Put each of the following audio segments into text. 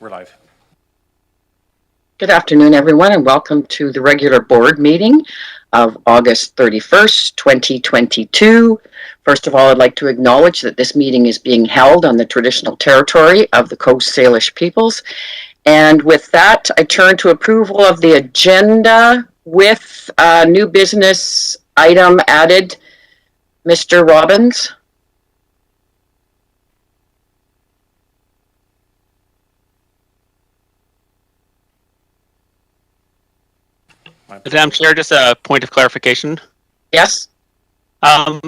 We're live. Good afternoon, everyone, and welcome to the regular board meeting of August 31st, 2022. First of all, I'd like to acknowledge that this meeting is being held on the traditional territory of the Coast Salish peoples. And with that, I turn to approval of the agenda with a new business item added. Mr. Robbins? Madam Chair, just a point of clarification. Yes. On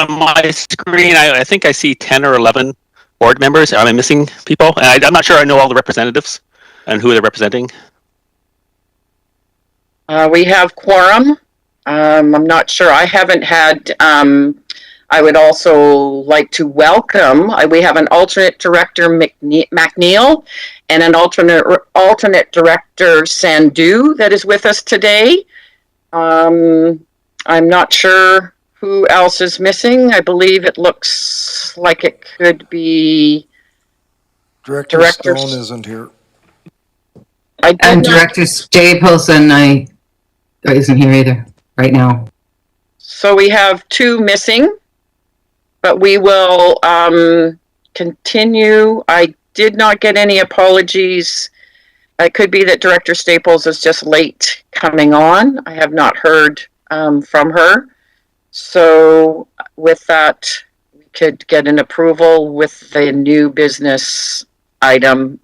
my screen, I think I see 10 or 11 board members. Am I missing people? And I'm not sure I know all the representatives and who they're representing. We have quorum. I'm not sure. I haven't had. I would also like to welcome. We have an alternate director, McNeil, and an alternate director, Sandhu, that is with us today. I'm not sure who else is missing. I believe it looks like it could be Director Stone isn't here. And Director Stapleton isn't here either right now. So we have two missing, but we will continue. I did not get any apologies. It could be that Director Staples is just late coming on. I have not heard from her. So with that, we could get an approval with the new business item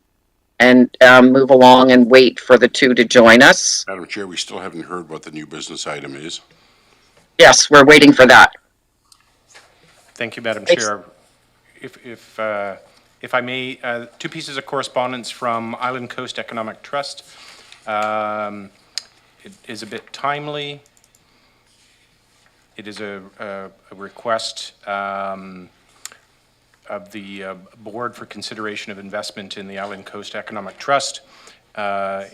and move along and wait for the two to join us. Madam Chair, we still haven't heard what the new business item is. Yes, we're waiting for that. Thank you, Madam Chair. If I may, two pieces of correspondence from Island Coast Economic Trust. It is a bit timely. It is a request of the Board for consideration of investment in the Island Coast Economic Trust as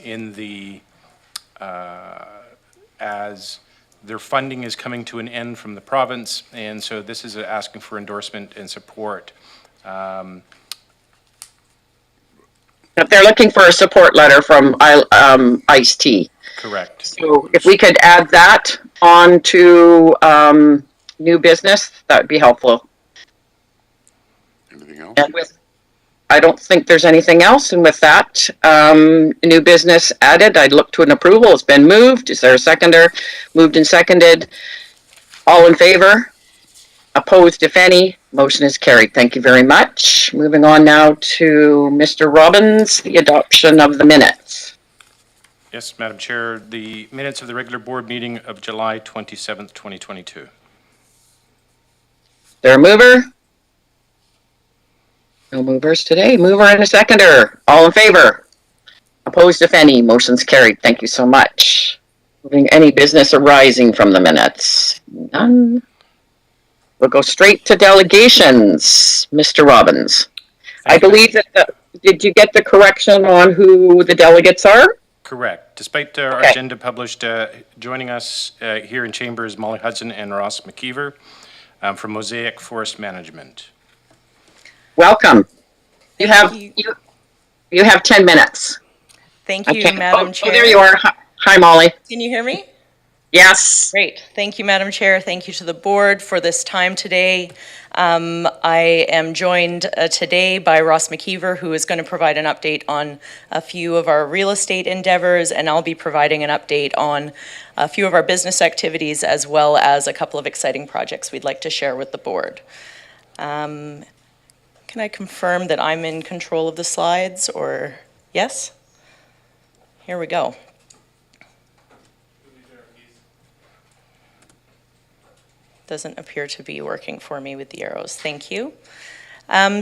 their funding is coming to an end from the province, and so this is asking for endorsement and support. They're looking for a support letter from ICE-T. Correct. So if we could add that on to new business, that would be helpful. Anything else? And I don't think there's anything else. And with that, new business added, I'd look to an approval. It's been moved. Is there a seconder? Moved and seconded. All in favor? Opposed, if any? Motion is carried. Thank you very much. Moving on now to Mr. Robbins, the adoption of the minutes. Yes, Madam Chair, the minutes of the regular board meeting of July 27th, 2022. There a mover? No movers today. Mover and a seconder. All in favor? Opposed, if any? Motion's carried. Thank you so much. Moving any business arising from the minutes? None. We'll go straight to delegations. Mr. Robbins. I believe that did you get the correction on who the delegates are? Correct. Despite our agenda published, joining us here in Chambers, Molly Hudson and Ross McKeever from Mosaic Forest Management. Welcome. You have 10 minutes. Thank you, Madam Chair. Oh, there you are. Hi, Molly. Can you hear me? Yes. Great. Thank you, Madam Chair. Thank you to the board for this time today. I am joined today by Ross McKeever, who is going to provide an update on a few of our real estate endeavors, and I'll be providing an update on a few of our business activities, as well as a couple of exciting projects we'd like to share with the board. Can I confirm that I'm in control of the slides, or yes? Here we go. Doesn't appear to be working for me with the arrows. Thank you.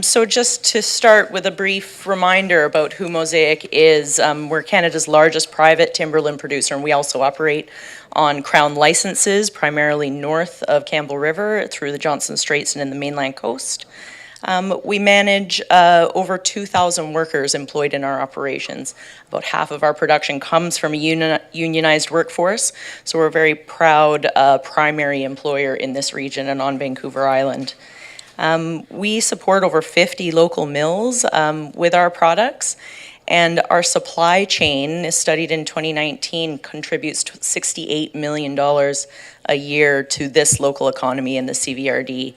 So just to start with a brief reminder about who Mosaic is, we're Canada's largest private timberland producer, and we also operate on Crown licenses, primarily north of Campbell River through the Johnstone Straits and in the mainland coast. We manage over 2,000 workers employed in our operations. About half of our production comes from a unionized workforce, so we're a very proud primary employer in this region and on Vancouver Island. We support over 50 local mills with our products, and our supply chain, as studied in 2019, contributes to $68 million a year to this local economy in the CVRD.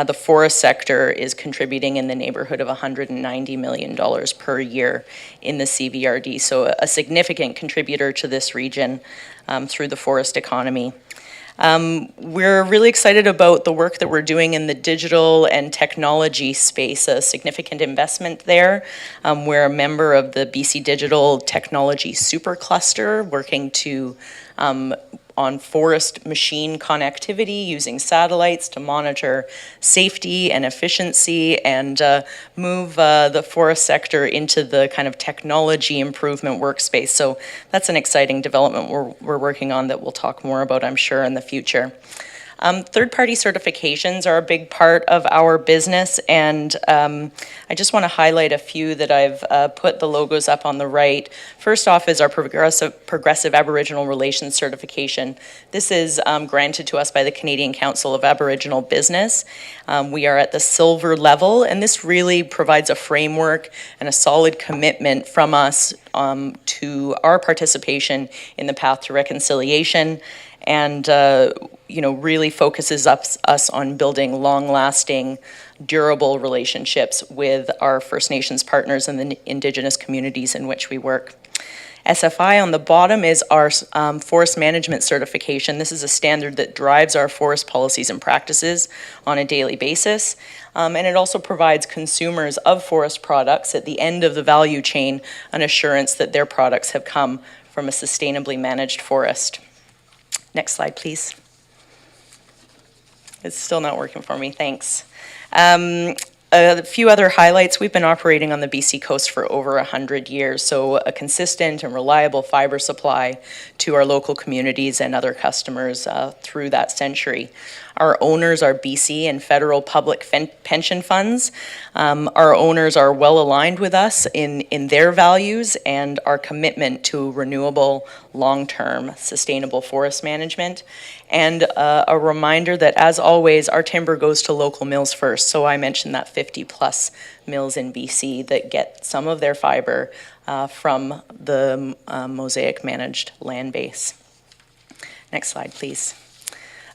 The forest sector is contributing in the neighborhood of $190 million per year in the CVRD, so a significant contributor to this region through the forest economy. We're really excited about the work that we're doing in the digital and technology space, a significant investment there. We're a member of the BC Digital Technology Supercluster, working to on forest machine connectivity using satellites to monitor safety and efficiency and move the forest sector into the kind of technology improvement workspace. So that's an exciting development we're working on that we'll talk more about, I'm sure, in the future. Third-party certifications are a big part of our business, and I just want to highlight a few that I've put the logos up on the right. First off is our Progressive Aboriginal Relations Certification. This is granted to us by the Canadian Council of Aboriginal Business. We are at the silver level, and this really provides a framework and a solid commitment from us to our participation in the path to reconciliation, and really focuses us on building long-lasting, durable relationships with our First Nations partners and the Indigenous communities in which we work. SFI on the bottom is our forest management certification. This is a standard that drives our forest policies and practices on a daily basis. And it also provides consumers of forest products at the end of the value chain an assurance that their products have come from a sustainably managed forest. Next slide, please. It's still not working for me, thanks. A few other highlights. We've been operating on the BC coast for over 100 years, so a consistent and reliable fiber supply to our local communities and other customers through that century. Our owners are BC and federal public pension funds. Our owners are well aligned with us in their values and our commitment to renewable, long-term, sustainable forest management. And a reminder that, as always, our timber goes to local mills first. So I mentioned that 50-plus mills in BC that get some of their fiber from the Mosaic managed land base. Next slide, please.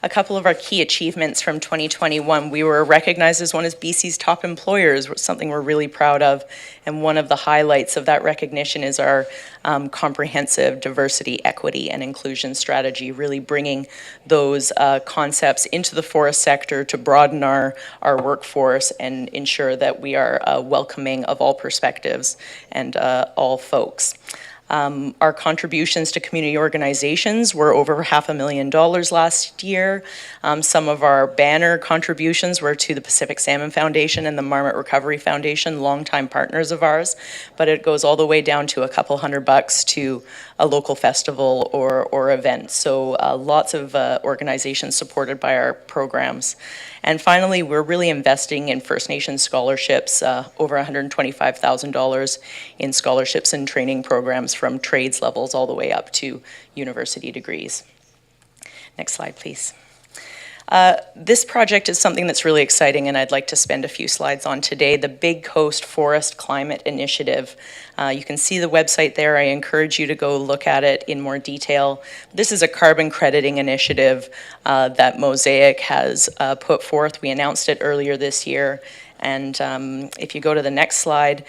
A couple of our key achievements from 2021. We were recognized as one of BC's top employers, something we're really proud of. And one of the highlights of that recognition is our comprehensive diversity, equity, and inclusion strategy, really bringing those concepts into the forest sector to broaden our workforce and ensure that we are welcoming of all perspectives and all folks. Our contributions to community organizations were over $500,000 last year. Some of our banner contributions were to the Pacific Salmon Foundation and the Marmot Recovery Foundation, longtime partners of ours, but it goes all the way down to a couple $100 to a local festival or event. So lots of organizations supported by our programs. And finally, we're really investing in First Nations scholarships, over $125,000 in scholarships and training programs from trades levels all the way up to university degrees. Next slide, please. This project is something that's really exciting, and I'd like to spend a few slides on today, the Big Coast Forest Climate Initiative. You can see the website there. I encourage you to go look at it in more detail. This is a carbon crediting initiative that Mosaic has put forth. We announced it earlier this year, and if you go to the next slide,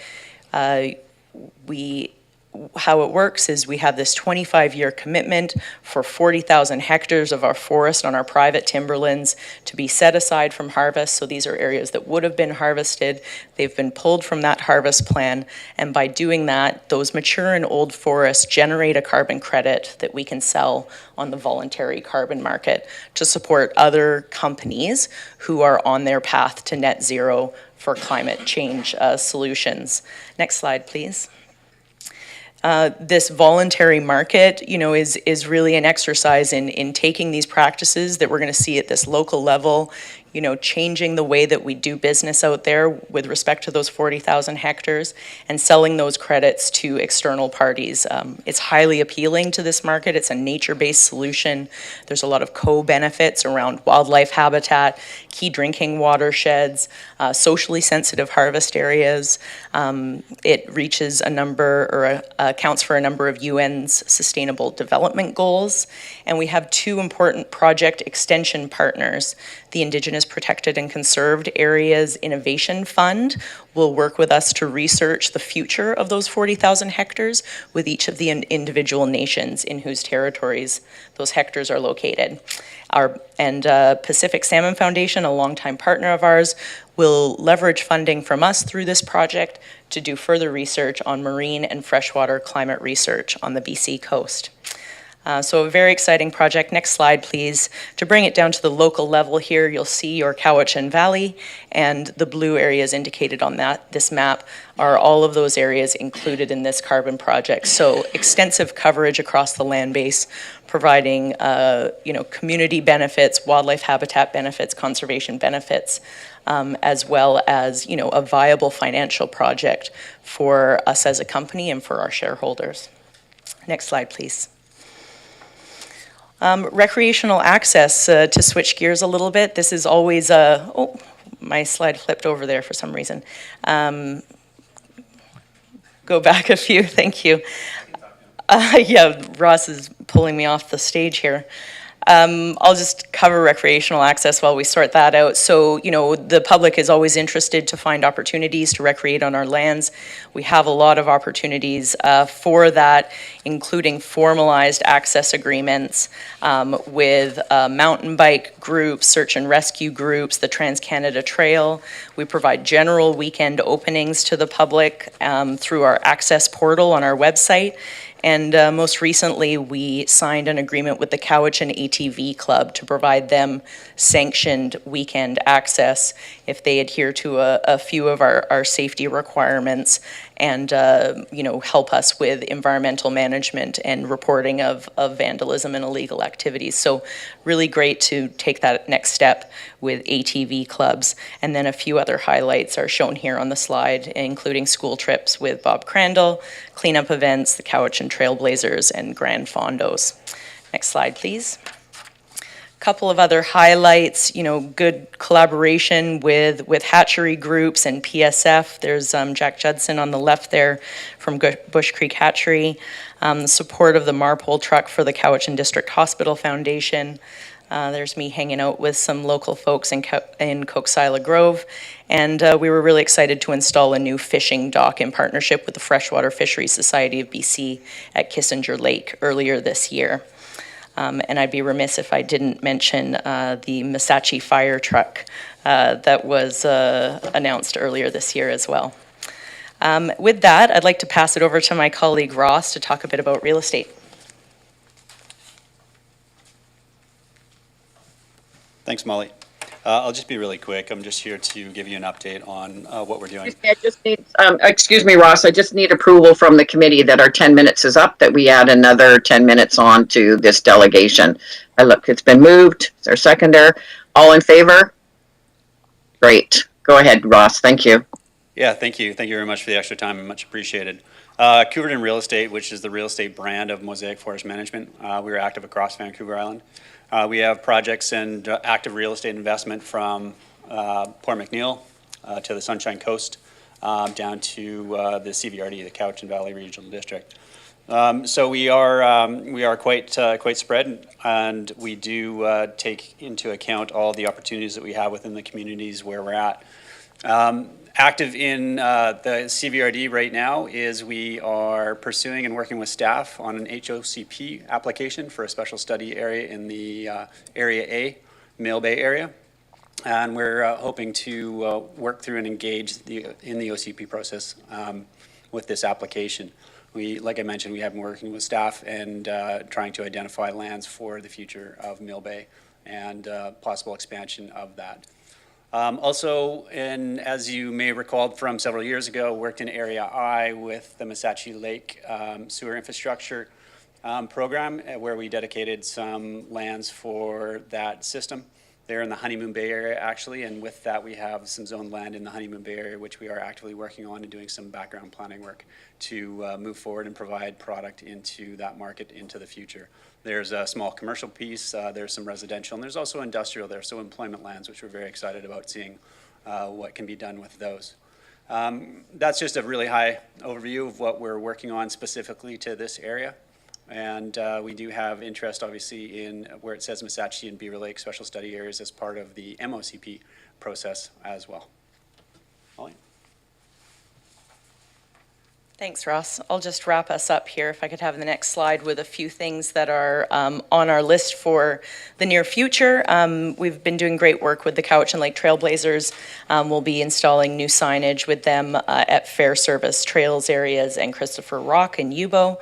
how it works is we have this 25-year commitment for 40,000 hectares of our forest on our private timberlands to be set aside from harvest. So these are areas that would have been harvested. They've been pulled from that harvest plan. And by doing that, those mature and old forests generate a carbon credit that we can sell on the voluntary carbon market to support other companies who are on their path to net zero for climate change solutions. Next slide, please. This voluntary market, is really an exercise in taking these practices that we're going to see at this local level, changing the way that we do business out there with respect to those 40,000 hectares and selling those credits to external parties. It's highly appealing to this market. It's a nature-based solution. There's a lot of co-benefits around wildlife habitat, key drinking watersheds, socially sensitive harvest areas. It reaches a number, or accounts for a number of UN's Sustainable Development Goals. And we have two important project extension partners. The Indigenous Protected and Conserved Areas Innovation Fund will work with us to research the future of those 40,000 hectares with each of the individual nations in whose territories those hectares are located. Pacific Salmon Foundation, a longtime partner of ours, will leverage funding from us through this project to do further research on marine and freshwater climate research on the BC coast. So a very exciting project. Next slide, please. To bring it down to the local level here, you'll see your Cowichan Valley, and the blue areas indicated on this map are all of those areas included in this carbon project. So extensive coverage across the land base, providing community benefits, wildlife habitat benefits, conservation benefits, as well as a viable financial project for us as a company and for our shareholders. Next slide, please. Recreational access, to switch gears a little bit. This is always oh, my slide flipped over there for some reason. Go back a few, thank you. Yeah, Ross is pulling me off the stage here. I'll just cover recreational access while we sort that out. So, the public is always interested to find opportunities to recreate on our lands. We have a lot of opportunities for that, including formalized access agreements with mountain bike groups, search and rescue groups, the Trans-Canada Trail. We provide general weekend openings to the public through our access portal on our website. And most recently, we signed an agreement with the Cowichan ATV Club to provide them sanctioned weekend access if they adhere to a few of our safety requirements and help us with environmental management and reporting of vandalism and illegal activities. So really great to take that next step with ATV clubs. And then a few other highlights are shown here on the slide, including school trips with Bob Crandall, cleanup events, the Cowichan Trailblazers, and Grand Fondos. Next slide, please. Couple of other highlights, good collaboration with hatchery groups and PSF. There's Jack Judson on the left there from Bush Creek Hatchery. The support of the Marpole truck for the Cowichan District Hospital Foundation. There's me hanging out with some local folks in Coxsila Grove. And we were really excited to install a new fishing dock in partnership with the Freshwater Fisheries Society of BC at Kissinger Lake earlier this year. And I'd be remiss if I didn't mention the Musachi fire truck that was announced earlier this year as well. With that, I'd like to pass it over to my colleague Ross to talk a bit about real estate. Thanks, Molly. I'll just be really quick. I'm just here to give you an update on what we're doing. I just need, excuse me, Ross, I just need approval from the committee that our 10 minutes is up, that we add another 10 minutes on to this delegation. Look, it's been moved. Is there a seconder? All in favor? Great. Go ahead, Ross. Thank you. Yeah, thank you. Thank you very much for the extra time. Much appreciated. Couverton Real Estate, which is the real estate brand of Mosaic Forest Management. We're active across Vancouver Island. We have projects and active real estate investment from Port McNeill to the Sunshine Coast, down to the CVRD, the Cowichan Valley Regional District. So we are quite spread, and we do take into account all the opportunities that we have within the communities where we're at. Active in the CVRD right now is we are pursuing and working with staff on an HOCP application for a special study area in the Area A, Mill Bay area. And we're hoping to work through and engage in the OCP process with this application. Like I mentioned, we have been working with staff and trying to identify lands for the future of Mill Bay and possible expansion of that. Also, as you may recall from several years ago, worked in Area I with the Musachi Lake sewer infrastructure program, where we dedicated some lands for that system. They're in the Honeymoon Bay area, actually, and with that, we have some zoned land in the Honeymoon Bay area, which we are actively working on and doing some background planning work to move forward and provide product into that market into the future. There's a small commercial piece, there's some residential, and there's also industrial there, so employment lands, which we're very excited about seeing what can be done with those. That's just a really high overview of what we're working on specifically to this area. And we do have interest, obviously, in where it says Musachi and Beaver Lake special study areas as part of the MOCP process as well. Molly? Thanks, Ross. I'll just wrap us up here, if I could have the next slide, with a few things that are on our list for the near future. We've been doing great work with the Cowichan Lake Trailblazers. We'll be installing new signage with them at Fair Service Trails areas and Christopher Rock and Yubo.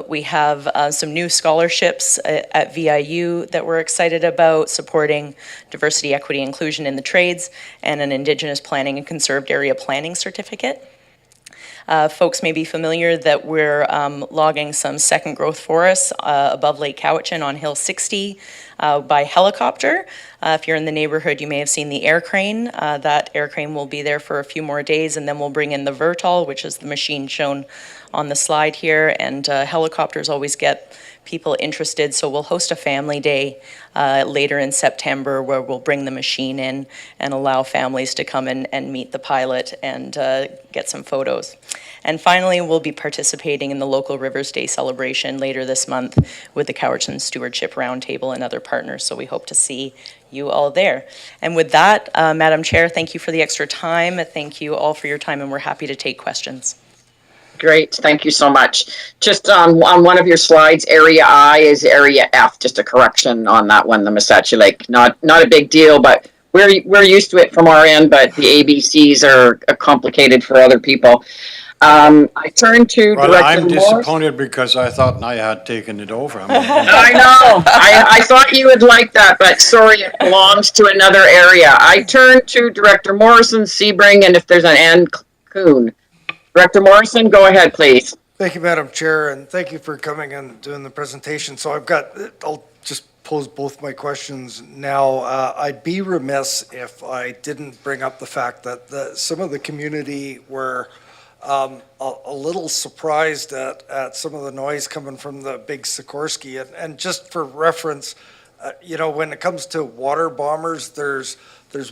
We have some new scholarships at VIU that we're excited about, supporting diversity, equity, inclusion in the trades, and an Indigenous Planning and Conserved Area Planning Certificate. Folks may be familiar that we're logging some second growth forests above Lake Cowichan on Hill 60 by helicopter. If you're in the neighborhood, you may have seen the air crane. That air crane will be there for a few more days, and then we'll bring in the Vertol, which is the machine shown on the slide here, and helicopters always get people interested, so we'll host a family day later in September where we'll bring the machine in and allow families to come in and meet the pilot and get some photos. And finally, we'll be participating in the local Rivers Day celebration later this month with the Cowichan Stewardship Roundtable and other partners, so we hope to see you all there. And with that, Madam Chair, thank you for the extra time. Thank you all for your time, and we're happy to take questions. Great, thank you so much. Just on one of your slides, Area I is Area F. Just a correction on that one, the Musachi Lake. Not a big deal, but we're used to it from our end. But the ABCs are complicated for other people. I turn to Well, Director I'm Morris. disappointed because I thought I had taken it over. I know. I thought you would like that, but sorry, it belongs to another area. I turn to Director Morrison, Sebring, and if there's an Ann Kuhn. Director Morrison, go ahead, please. Thank you, Madam Chair, and thank you for coming and doing the presentation. So I'll just pose both my questions now. I'd be remiss if I didn't bring up the fact that some of the community were a little surprised at some of the noise coming from the big Sikorsky. And just for reference, when it comes to water bombers, there's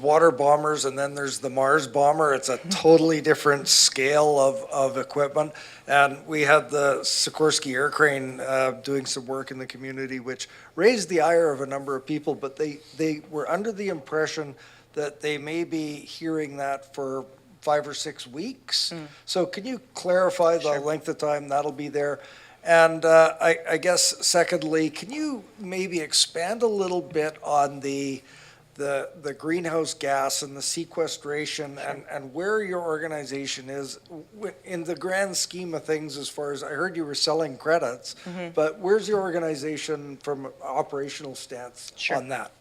water bombers and then there's the Mars bomber. It's a totally different scale of equipment. And we had the Sikorsky air crane doing some work in the community, which raised the ire of a number of people, but they were under the impression that they may be hearing that for 5 or 6 weeks. So can you clarify the length of time that'll be there? And I guess secondly, can you maybe expand a little bit on the greenhouse gas and the sequestration and where your organization is in the grand scheme of things? As far as I heard, you were selling credits, but where's your organization from an operational stance on that?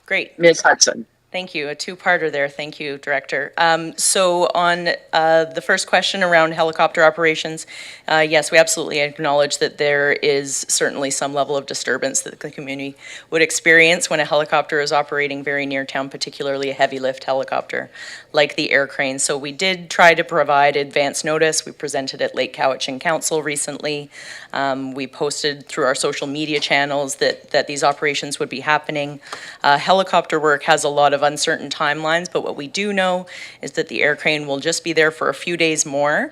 Great. Ms. Hudson. Thank you. A two-parter there. Thank you, Director. So on the first question around helicopter operations, yes, we absolutely acknowledge that there is certainly some level of disturbance that the community would experience when a helicopter is operating very near town, particularly a heavy lift helicopter like the air crane. So we did try to provide advance notice. We presented at Lake Cowichan Council recently. We posted through our social media channels that these operations would be happening. Helicopter work has a lot of uncertain timelines, but what we do know is that the air crane will just be there for a few days more.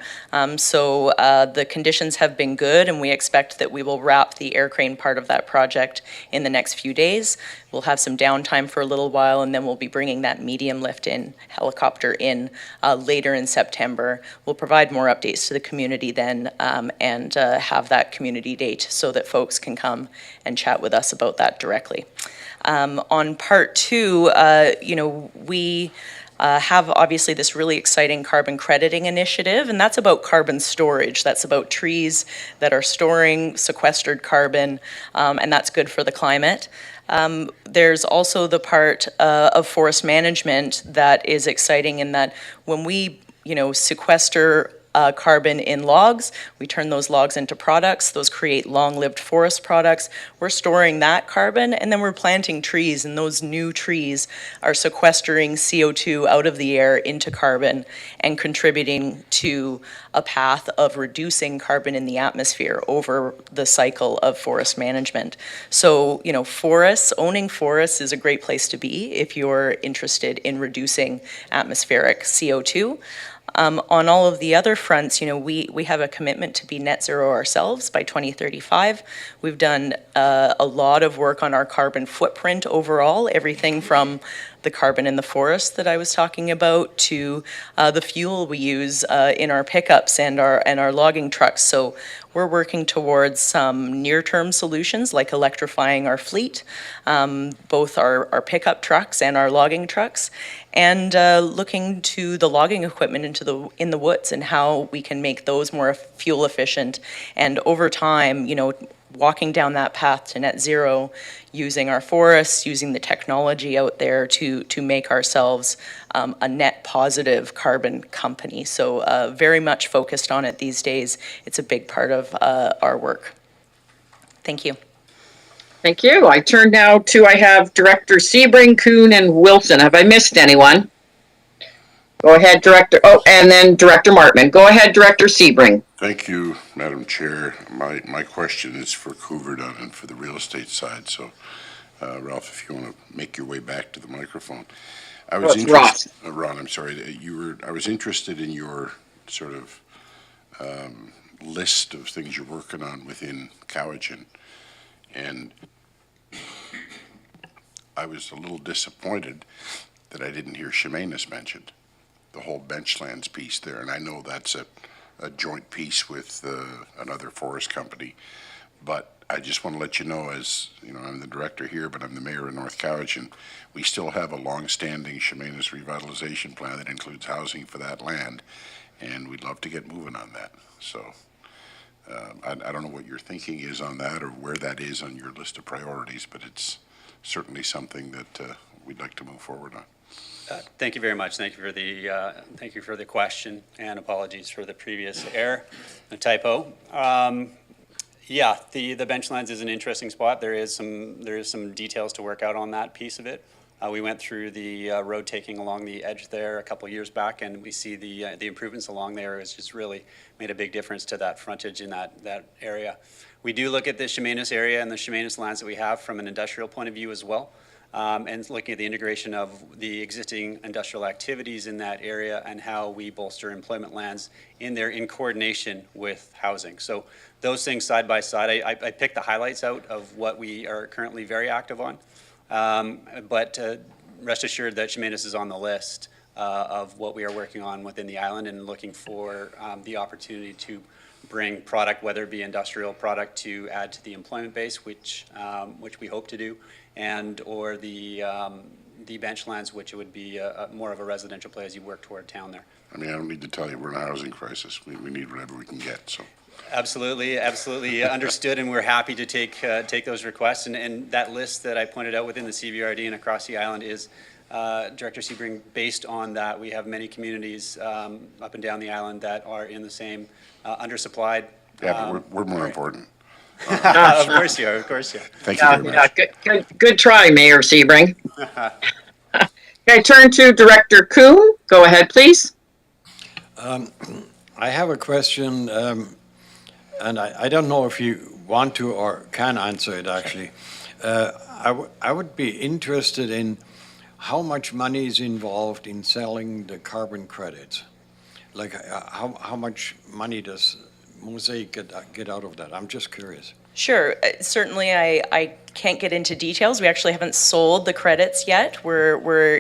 So the conditions have been good, and we expect that we will wrap the air crane part of that project in the next few days. We'll have some downtime for a little while, and then we'll be bringing that medium lift in helicopter in later in September. We'll provide more updates to the community then and have that community date so that folks can come and chat with us about that directly. On part two, we have obviously this really exciting carbon crediting initiative, and that's about carbon storage. That's about trees that are storing sequestered carbon, and that's good for the climate. There's also the part of forest management that is exciting in that when we, sequester carbon in logs. We turn those logs into products. Those create long-lived forest products. We're storing that carbon, and then we're planting trees, and those new trees are sequestering CO2 out of the air into carbon and contributing to a path of reducing carbon in the atmosphere over the cycle of forest management. So, you know, owning forests is a great place to be if you're interested in reducing atmospheric CO2. On all of the other fronts, you know, we have a commitment to be net zero ourselves by 2035. We've done a lot of work on our carbon footprint overall, everything from the carbon in the forest that I was talking about to the fuel we use in our pickups and our logging trucks. So we're working towards some near-term solutions like electrifying our fleet, both our pickup trucks and our logging trucks, and looking to the logging equipment in the woods and how we can make those more fuel efficient. And over time, you know, walking down that path to net zero, using our forests, using the technology out there to make ourselves a net positive carbon company. So very much focused on it these days. It's a big part of our work. Thank you. Thank you. I turn now to, I have Director Sebring, Kuhn, and Wilson. Have I missed anyone? Go ahead, Director. Oh, and then Director Martman. Go ahead, Director Sebring. Thank you, Madam Chair. My question is for Couverton and for the real estate side. So, Ralph, if you want to make your way back to the microphone. I was interested, Ron, I'm sorry. I was interested in your sort of list of things you're working on within Cowichan. And I was a little disappointed that I didn't hear Chemainus mentioned, the whole benchlands piece there. And I know that's a joint piece with another forest company. But I just want to let you know, as you know, I'm the director here, but I'm the mayor of North Cowichan. We still have a long-standing Chemainus revitalization plan that includes housing for that land, and we'd love to get moving on that. So I don't know what your thinking is on that or where that is on your list of priorities, but it's certainly something that we'd like to move forward on. Thank you very much. Thank you for the question, and apologies for the previous error, a typo. Yeah, the benchlands is an interesting spot. There is some details to work out on that piece of it. We went through the road taking along the edge there a couple years back, and we see the improvements along there has just really made a big difference to that frontage in that area. We do look at the Chemainus area and the Chemainus lands that we have from an industrial point of view as well. And looking at the integration of the existing industrial activities in that area and how we bolster employment lands in there in coordination with housing. So those things side by side, I picked the highlights out of what we are currently very active on. But rest assured that Chemainus is on the list of what we are working on within the island and looking for the opportunity to bring product, whether it be industrial product, to add to the employment base, which we hope to do, and or the benchlands, which would be more of a residential play as you work toward town there. I mean, I don't need to tell you we're in a housing crisis. We need whatever we can get. So. Absolutely understood, and we're happy to take those requests. And that list that I pointed out within the CVRD and across the island is, Director Sebring, based on that. We have many communities up and down the island that are in the same undersupplied. Yeah, but we're more important. Of course you are. Of course you are. Thank you very much. Good try, Mayor Sebring. Okay, turn to Director Kuhn. Go ahead, please. I have a question, and I don't know if you want to or can answer it, actually. I would be interested in how much money is involved in selling the carbon credits. Like, how much money does Mosaic get out of that? I'm just curious. Sure. Certainly, I can't get into details. We actually haven't sold the credits yet. We're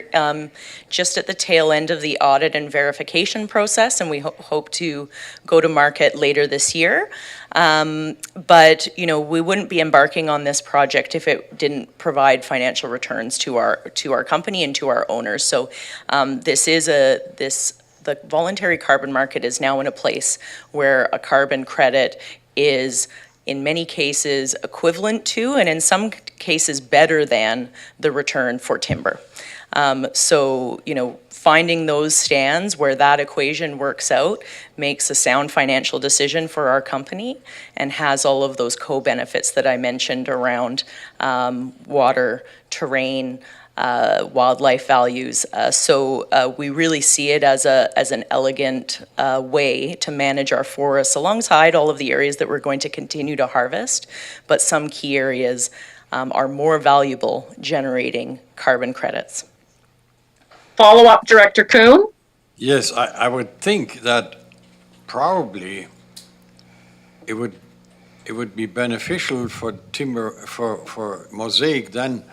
just at the tail end of the audit and verification process, and we hope to go to market later this year. But you know, we wouldn't be embarking on this project if it didn't provide financial returns to our company and to our owners. So the voluntary carbon market is now in a place where a carbon credit is in many cases equivalent to, and in some cases better than, the return for timber. So, finding those stands where that equation works out makes a sound financial decision for our company and has all of those co-benefits that I mentioned around water, terrain, wildlife values. So we really see it as an elegant way to manage our forests alongside all of the areas that we're going to continue to harvest. But some key areas are more valuable generating carbon credits. Follow-up, Director Kuhn? Yes, I would think that probably it would be beneficial for timber, for Mosaic then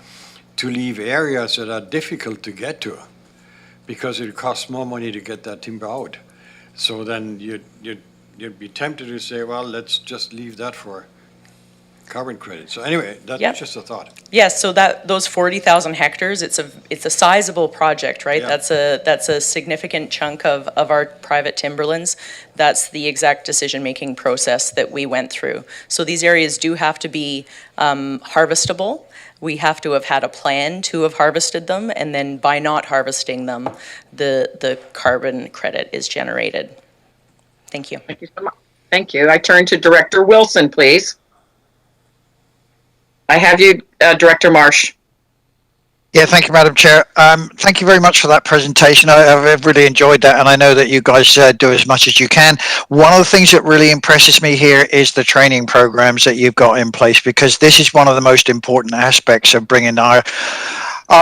to leave areas that are difficult to get to, because it costs more money to get that timber out. So then you'd be tempted to say, well, let's just leave that for carbon credit. So anyway, that's Yep. just a thought. Yes, so those 40,000 hectares, it's a sizable project, right? Yeah. That's a significant chunk of our private timberlands. That's the exact decision-making process that we went through. So these areas do have to be harvestable. We have to have had a plan to have harvested them, and then by not harvesting them, the carbon credit is generated. Thank you. Thank you so much. Thank you. I turn to Director Wilson, please. I have you, Director Marsh. Yeah, thank you, Madam Chair. Thank you very much for that presentation. I've really enjoyed that, and I know that you guys do as much as you can. One of the things that really impresses me here is the training programs that you've got in place, because this is one of the most important aspects of bringing our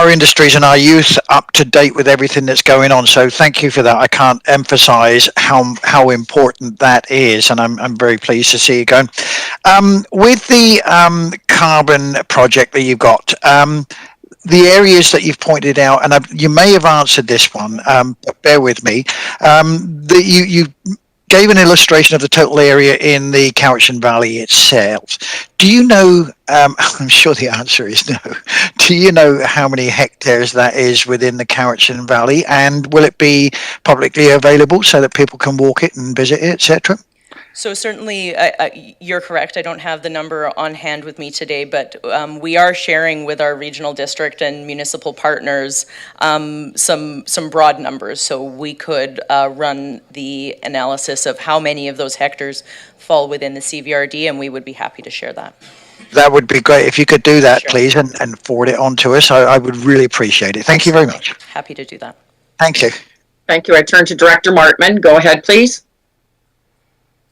industries and our youth up to date with everything that's going on. So thank you for that. I can't emphasize how important that is, and I'm very pleased to see you going. With the carbon project that you've got, the areas that you've pointed out, and you may have answered this one, but bear with me, that you gave an illustration of the total area in the Cowichan Valley itself. Do you know, I'm sure the answer is no, do you know how many hectares that is within the Cowichan Valley, and will it be publicly available so that people can walk it and visit it, etc.? So certainly, you're correct. I don't have the number on hand with me today, but we are sharing with our regional district and municipal partners some broad numbers. So we could run the analysis of how many of those hectares fall within the CVRD, and we would be happy to share that. That would be great. If you could do that, Sure. please, and forward it on to us. I would really appreciate it. Thank you very much. Happy to do that. Thank you. Thank you. I turn to Director Martman. Go ahead, please.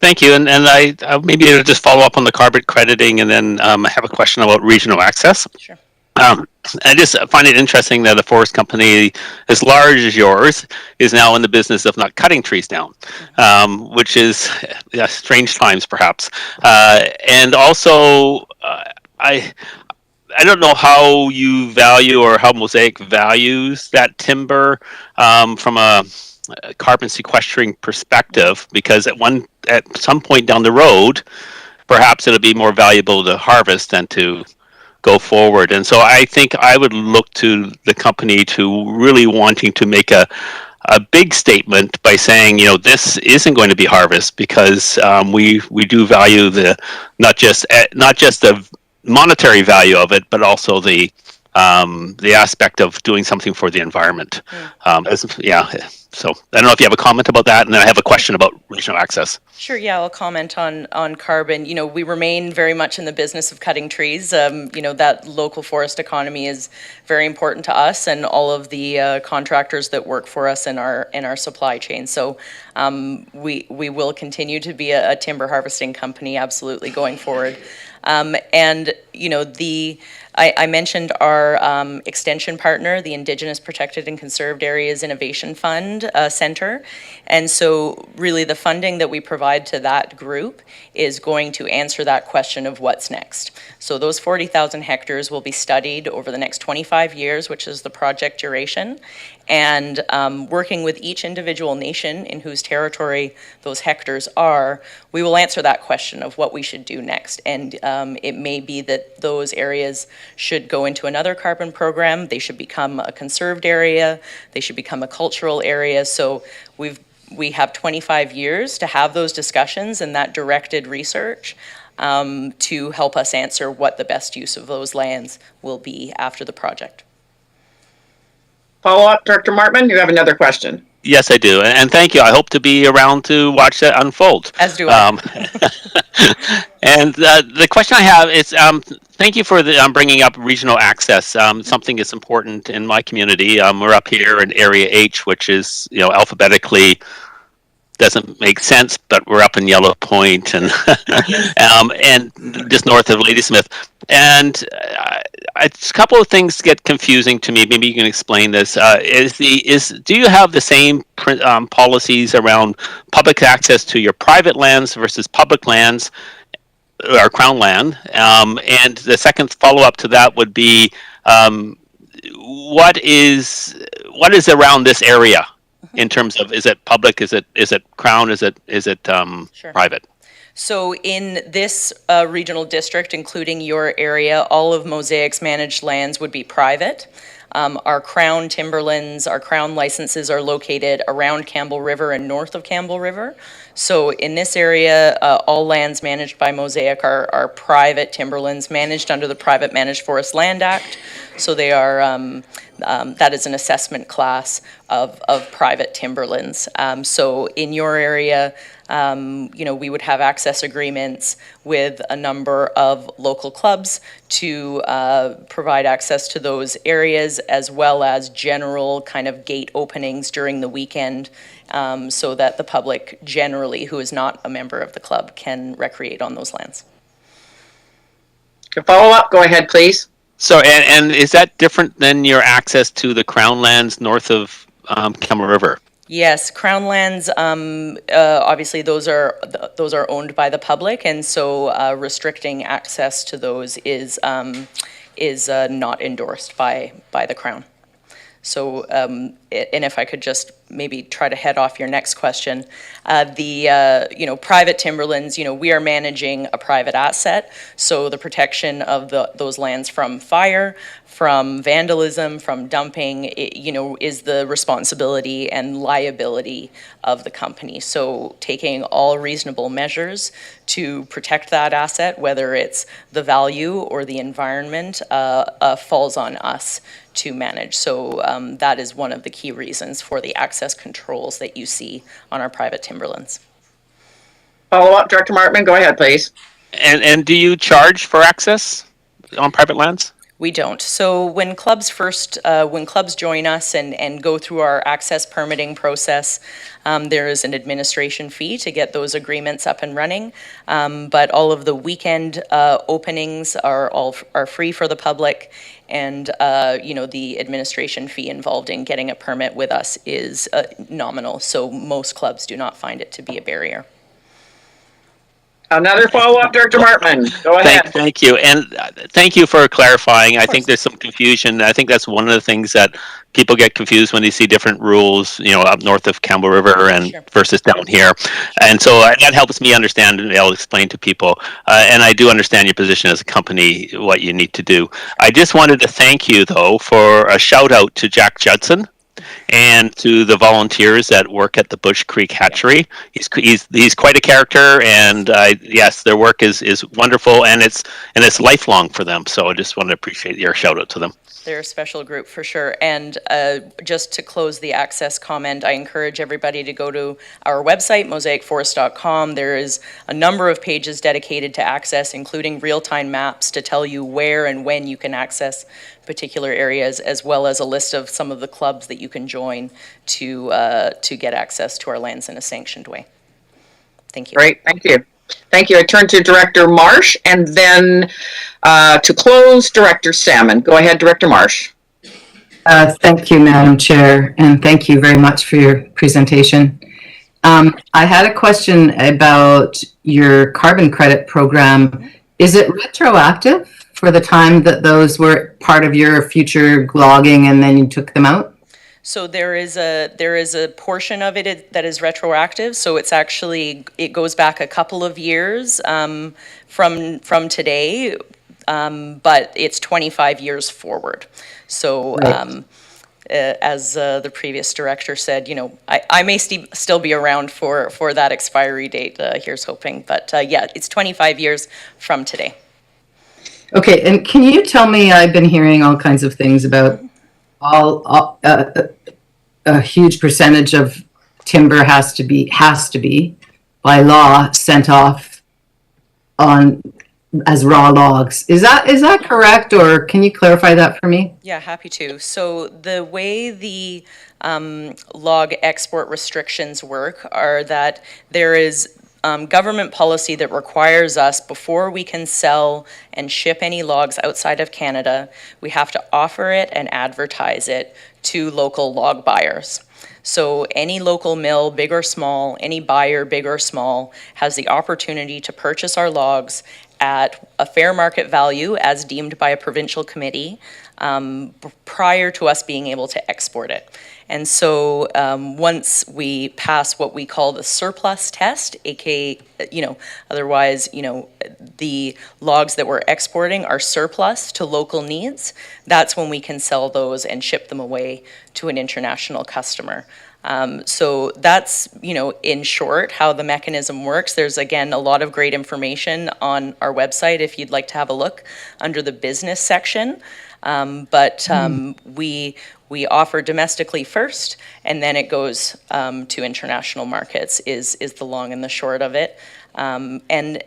Thank you, and I maybe I'll just follow up on the carbon crediting, and then I have a question about regional access. Sure. I just find it interesting that a forest company as large as yours is now in the business of not cutting trees down, which is strange times perhaps. And also, I don't know how you value or how Mosaic values that timber from a carbon sequestering perspective, because at some point down the road, perhaps it'll be more valuable to harvest than to go forward. And so I think I would look to the company to really wanting to make a big statement by saying, this isn't going to be harvest, because we do value the not just the monetary value of it, but also the aspect of doing something for the environment. So I don't know if you have a comment about that, and then I have a question about regional access. Sure, yeah, I'll comment on carbon. We remain very much in the business of cutting trees. That local forest economy is very important to us and all of the contractors that work for us in our supply chain. So we will continue to be a timber harvesting company, absolutely, going forward. I mentioned our extension partner, the Indigenous Protected and Conserved Areas Innovation Fund Center. And so really the funding that we provide to that group is going to answer that question of what's next. So those 40,000 hectares will be studied over the next 25 years, which is the project duration. And working with each individual nation in whose territory those hectares are, we will answer that question of what we should do next. And it may be that those areas should go into another carbon program. They should become a conserved area. They should become a cultural area. So we have 25 years to have those discussions and that directed research to help us answer what the best use of those lands will be after the project. Follow up, Director Martman, you have another question. Yes, I do, and thank you. I hope to be around to watch that unfold. As do I. And the question I have is, thank you for bringing up regional access. Something that's important in my community. We're up here in Area H, which is, alphabetically doesn't make sense, but we're up in Yellow Point and and just north of Ladysmith. And a couple of things get confusing to me. Maybe you can explain this. Do you have the same policies around public access to your private lands versus public lands or crown land? And the second follow up to that would be, what is around this area? In terms of, is it public? Is it crown? Is it Sure. private? So in this regional district, including your area, all of Mosaic's managed lands would be private. Our crown timberlands, our crown licenses are located around Campbell River and north of Campbell River. So in this area, all lands managed by Mosaic are private timberlands managed under the Private Managed Forest Land Act. So they are, that is an assessment class of private timberlands. So in your area, we would have access agreements with a number of local clubs to provide access to those areas, as well as general kind of gate openings during the weekend, so that the public generally, who is not a member of the club, can recreate on those lands. To follow up, go ahead, please. So, and is that different than your access to the crown lands north of Campbell River? Yes, crown lands, obviously those are owned by the public, and so restricting access to those is not endorsed by the crown. So, and if I could just maybe try to head off your next question, private timberlands, we are managing a private asset, so the protection of those lands from fire, from vandalism, from dumping, is the responsibility and liability of the company. So taking all reasonable measures to protect that asset, whether it's the value or the environment, falls on us to manage. So that is one of the key reasons for the access controls that you see on our private timberlands. Follow up, Director Martman, go ahead, please. And do you charge for access on private lands? We don't. So when clubs join us and go through our access permitting process, there is an administration fee to get those agreements up and running. But all of the weekend openings are free for the public, and the administration fee involved in getting a permit with us is nominal. So most clubs do not find it to be a barrier. Another follow-up, Director Martman. Go ahead. Thank you, and thank you for clarifying. I think there's some confusion. I think that's one of the things that people get confused when they see different rules, up north of Campbell River and versus down here. And so that helps me understand, and I'll explain to people. And I do understand your position as a company, what you need to do. I just wanted to thank you, though, for a shout out to Jack Judson and to the volunteers that work at the Bush Creek Hatchery. He's quite a character, and yes, their work is wonderful, and it's lifelong for them. So I just want to appreciate your shout out to them. They're a special group for sure. And just to close the access comment, I encourage everybody to go to our website, mosaicforest.com. There is a number of pages dedicated to access, including real-time maps to tell you where and when you can access particular areas, as well as a list of some of the clubs that you can join to get access to our lands in a sanctioned way. Thank you. Great, thank you. Thank you. I turn to Director Marsh, and then to close, Director Salmon. Go ahead, Director Marsh. Thank you, Madam Chair, and thank you very much for your presentation. I had a question about your carbon credit program. Is it retroactive for the time that those were part of your future logging and then you took them out? So there is a portion of it that is retroactive. So it goes back a couple of years from today, but it's 25 years forward. So Right. As the previous director said, I may still be around for that expiry date. Here's hoping, but yeah, it's 25 years from today. Okay, and can you tell me, I've been hearing all kinds of things about a huge percentage of timber has to be by law sent off on as raw logs. Is that correct, or can you clarify that for me? Yeah, happy to. So the way the log export restrictions work are that there is government policy that requires us, before we can sell and ship any logs outside of Canada, we have to offer it and advertise it to local log buyers. So any local mill, big or small, any buyer, big or small, has the opportunity to purchase our logs at a fair market value as deemed by a provincial committee prior to us being able to export it. And so once we pass what we call the surplus test, aka, otherwise, the logs that we're exporting are surplus to local needs, that's when we can sell those and ship them away to an international customer. So that's, in short, how the mechanism works. There's, again, a lot of great information on our website if you'd like to have a look under the business section. We offer domestically first, and then it goes to international markets is the long and the short of it. And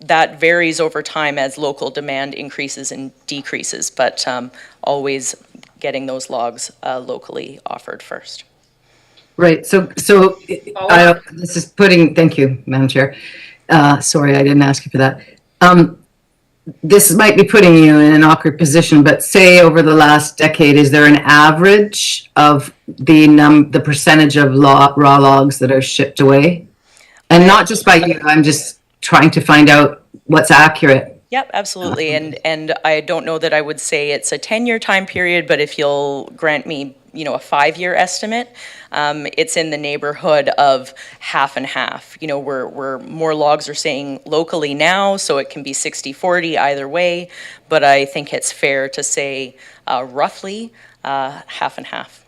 that varies over time as local demand increases and decreases, but always getting those logs locally offered first. Right. So this is thank you, Madam Chair. Sorry, I didn't ask you for that. This might be putting you in an awkward position, but say over the last decade, is there an average of the percentage of raw logs that are shipped away? And not just by you, I'm just trying to find out what's accurate. Yep, absolutely. And I don't know that I would say it's a 10-year time period, but if you'll grant me, a 5-year estimate, it's in the neighborhood of half and half. We're more logs are saying locally now, so it can be 60-40 either way, but I think it's fair to say roughly half and half.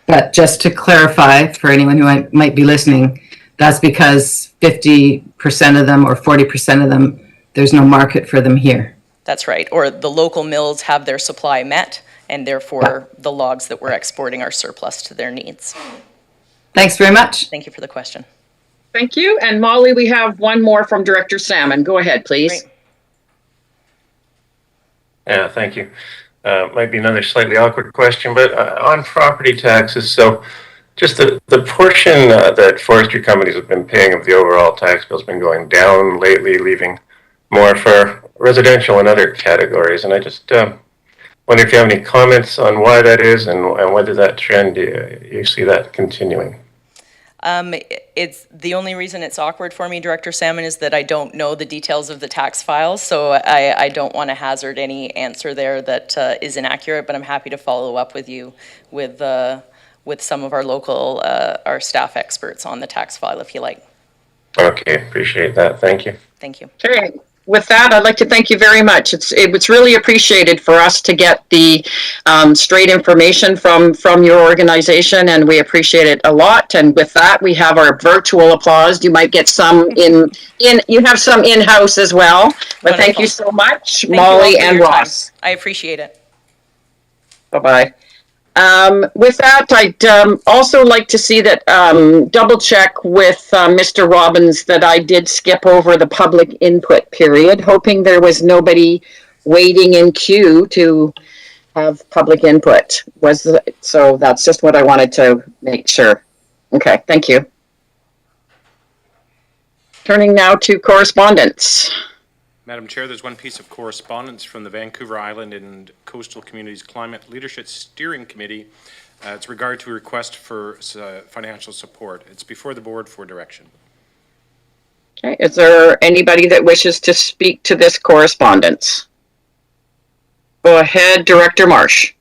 But just to clarify for anyone who might be listening, that's because 50% of them or 40% of them, there's no market for them here. That's right. Or the local mills have their supply met, and therefore the logs that we're exporting are surplus to their needs. Thanks very much. Thank you for the question. Thank you. And Molly, we have one more from Director Salmon. Go ahead, please. Great. Yeah, thank you. Might be another slightly awkward question, but on property taxes, so just the portion that forestry companies have been paying of the overall tax bill has been going down lately, leaving more for residential and other categories. And I just wonder if you have any comments on why that is and whether that trend, you see that continuing. It's the only reason it's awkward for me, Director Salmon, is that I don't know the details of the tax files, so I don't want to hazard any answer there that is inaccurate, but I'm happy to follow up with you with some of our local, our staff experts on the tax file if you like. Okay, appreciate that. Thank you. Thank you. Okay. With that, I'd like to thank you very much. It was really appreciated for us to get the straight information from your organization, and we appreciate it a lot. And with that, we have our virtual applause. You might get some you have some in-house as well. But Wonderful. Thank you so much, Thank Molly you all for and your time. Ross. I appreciate it. Bye-bye. With that, I'd also like to see that double check with Mr. Robbins that I did skip over the public input period, hoping there was nobody waiting in queue to have public input. So that's just what I wanted to make sure. Okay, thank you. Turning now to correspondence. Madam Chair, there's one piece of correspondence from the Vancouver Island and Coastal Communities Climate Leadership Steering Committee. It's regard to a request for financial support. It's before the board for direction. Okay, is there anybody that wishes to speak to this correspondence? Go ahead, Director Marsh.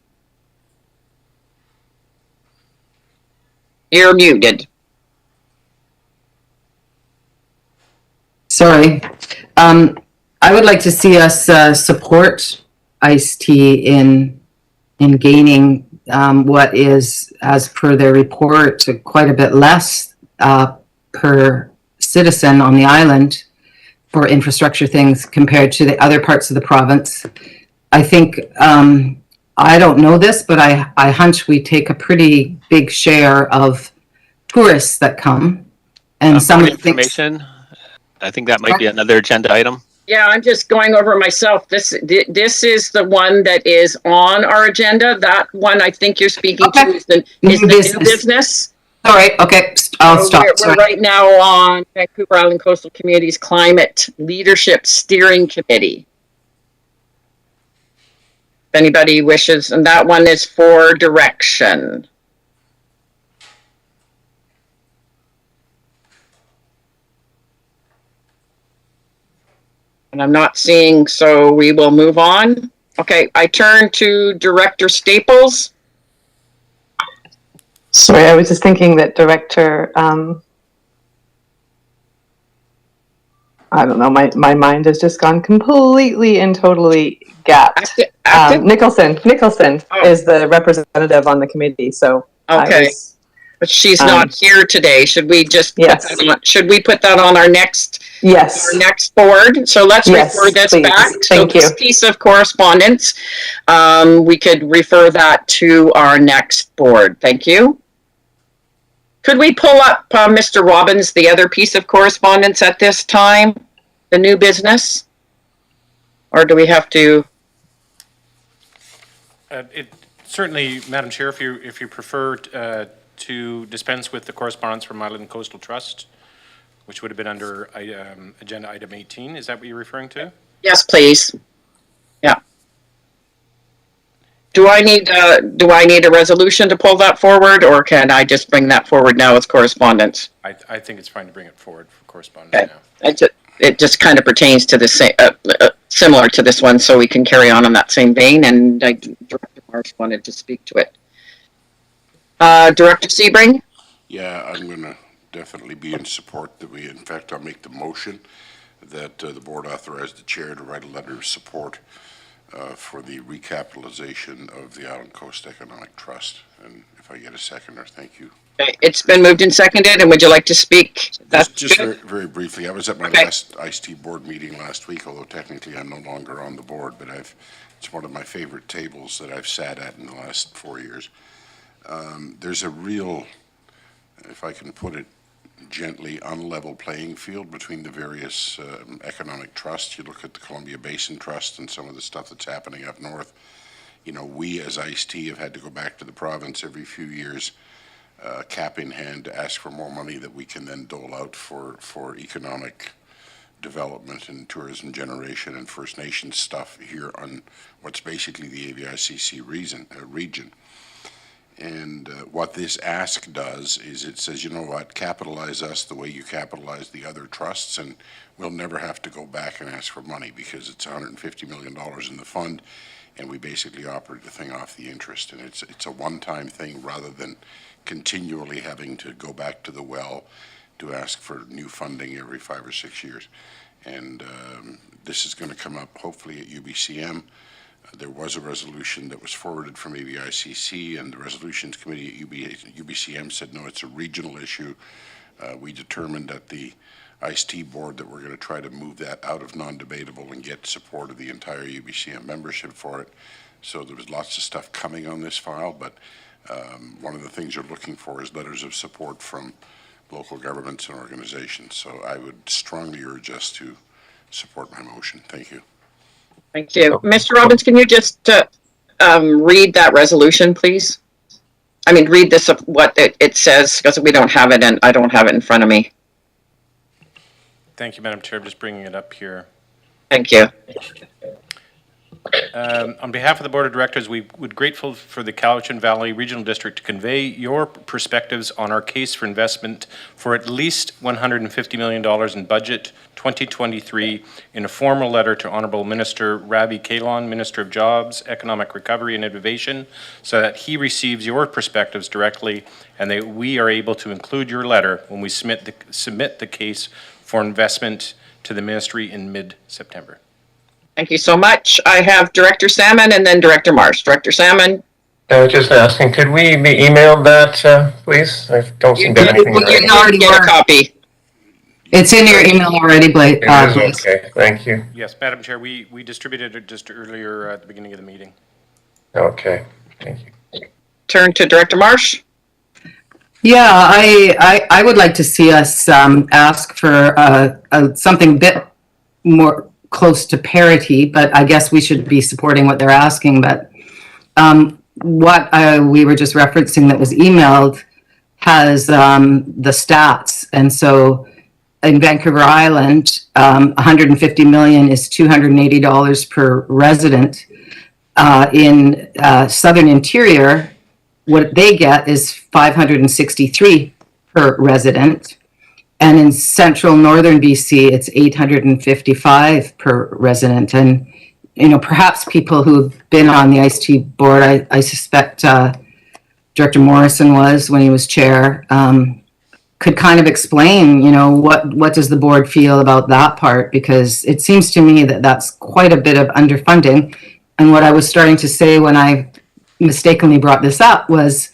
You're muted. Sorry. I would like to see us support ICE-T in gaining what is, as per their report, quite a bit less per citizen on the island for infrastructure things compared to the other parts of the province. I think I don't know this, but I hunch we take a pretty big share of tourists that come. And For somebody thinks, information, I think that might be another agenda item. Yeah, I'm just going over myself. This is the one that is on our agenda. That one I think you're speaking to is the new business. All right, okay, I'll So stop. we're right now on Vancouver Island Coastal Communities Climate Leadership Steering Committee. If anybody wishes, and that one is for direction. And I'm not seeing, so we will move on. Okay, I turn to Director Staples. Sorry, I was just thinking that Director, I don't know, my mind has just gone completely and totally gapped. Nicholson is the representative on the committee, so okay. But she's not here today. Should we just put that on, should we put that on our next our next board? So let's refer this back. So this piece of correspondence, we could refer that to our next board. Thank you. Could we pull up Mr. Robbins, the other piece of correspondence at this time, the new business? Or do we have to? Certainly, Madam Chair, if you prefer to dispense with the correspondence from Island Coastal Trust, which would have been under agenda item 18. Is that what you're referring to? Yes, please. Yeah. Do I need a resolution to pull that forward, or can I just bring that forward now as correspondence? I think it's fine to bring it forward for correspondence now. It just kind of pertains to the same, similar to this one, so we can carry on that same vein. And Director Marsh wanted to speak to it. Director Sebring? Yeah, I'm going to definitely be in support that we, in fact, I'll make the motion that the board authorize the chair to write a letter of support for the recapitalization of the Island Coast Economic Trust. And if I get a seconder, thank you. Okay, it's been moved and seconded, and would you like to speak? Just very, very briefly, I was at my last ICE-T board meeting last week, although technically I'm no longer on the board, but it's one of my favorite tables that I've sat at in the last 4 years. There's a real, if I can put it gently, unlevel playing field between the various economic trusts. You look at the Columbia Basin Trust and some of the stuff that's happening up north. You know, we as ICE-T have had to go back to the province every few years, cap in hand, to ask for more money that we can then dole out for economic development and tourism generation and First Nations stuff here on what's basically the AVICC region. And what this ask does is it says, you know what, capitalize us the way you capitalize the other trusts, and we'll never have to go back and ask for money because it's $150 million in the fund, and we basically operate the thing off the interest. And it's a one-time thing rather than continually having to go back to the well to ask for new funding every 5 or 6 years. And this is going to come up hopefully at UBCM. There was a resolution that was forwarded from AVICC, and the Resolutions Committee at UBCM said, no, it's a regional issue. We determined at the ICE-T board that we're going to try to move that out of non-debatable and get support of the entire UBCM membership for it. So there was lots of stuff coming on this file, but one of the things you're looking for is letters of support from local governments and organizations. So I would strongly urge us to support my motion. Thank you. Thank you. Mr. Robbins, can you just read that resolution, please? I mean, read this, what it says, because we don't have it, and I don't have it in front of me. Thank you, Madam Chair. I'm just bringing it up here. Thank you. On behalf of the Board of Directors, we would grateful for the Cowichan Valley Regional District to convey your perspectives on our case for investment for at least $150 million in budget 2023 in a formal letter to Honourable Minister Ravi Kahlon, Minister of Jobs, Economic Recovery and Innovation, so that he receives your perspectives directly and that we are able to include your letter when we submit the case for investment to the Ministry in mid-September. Thank you so much. I have Director Salmon and then Director Marsh. Director Salmon. I was just asking, could we be emailed that, please? I don't seem to have anything. You already get a copy. It's in your email already, Blake. Okay, thank you. Yes, Madam Chair, we distributed it just earlier at the beginning of the meeting. Okay, thank you. Turn to Director Marsh. Yeah, I would like to see us ask for something a bit more close to parity, but I guess we should be supporting what they're asking. But what we were just referencing that was emailed has the stats. And so in Vancouver Island, 150 million is $280 per resident. In Southern Interior, what they get is 563 per resident. And in central northern BC, it's 855 per resident. And, you know, perhaps people who've been on the ICT board, I suspect Director Morrison was when he was chair, could kind of explain, you know, what does the board feel about that part? Because it seems to me that that's quite a bit of underfunding. And what I was starting to say when I mistakenly brought this up was,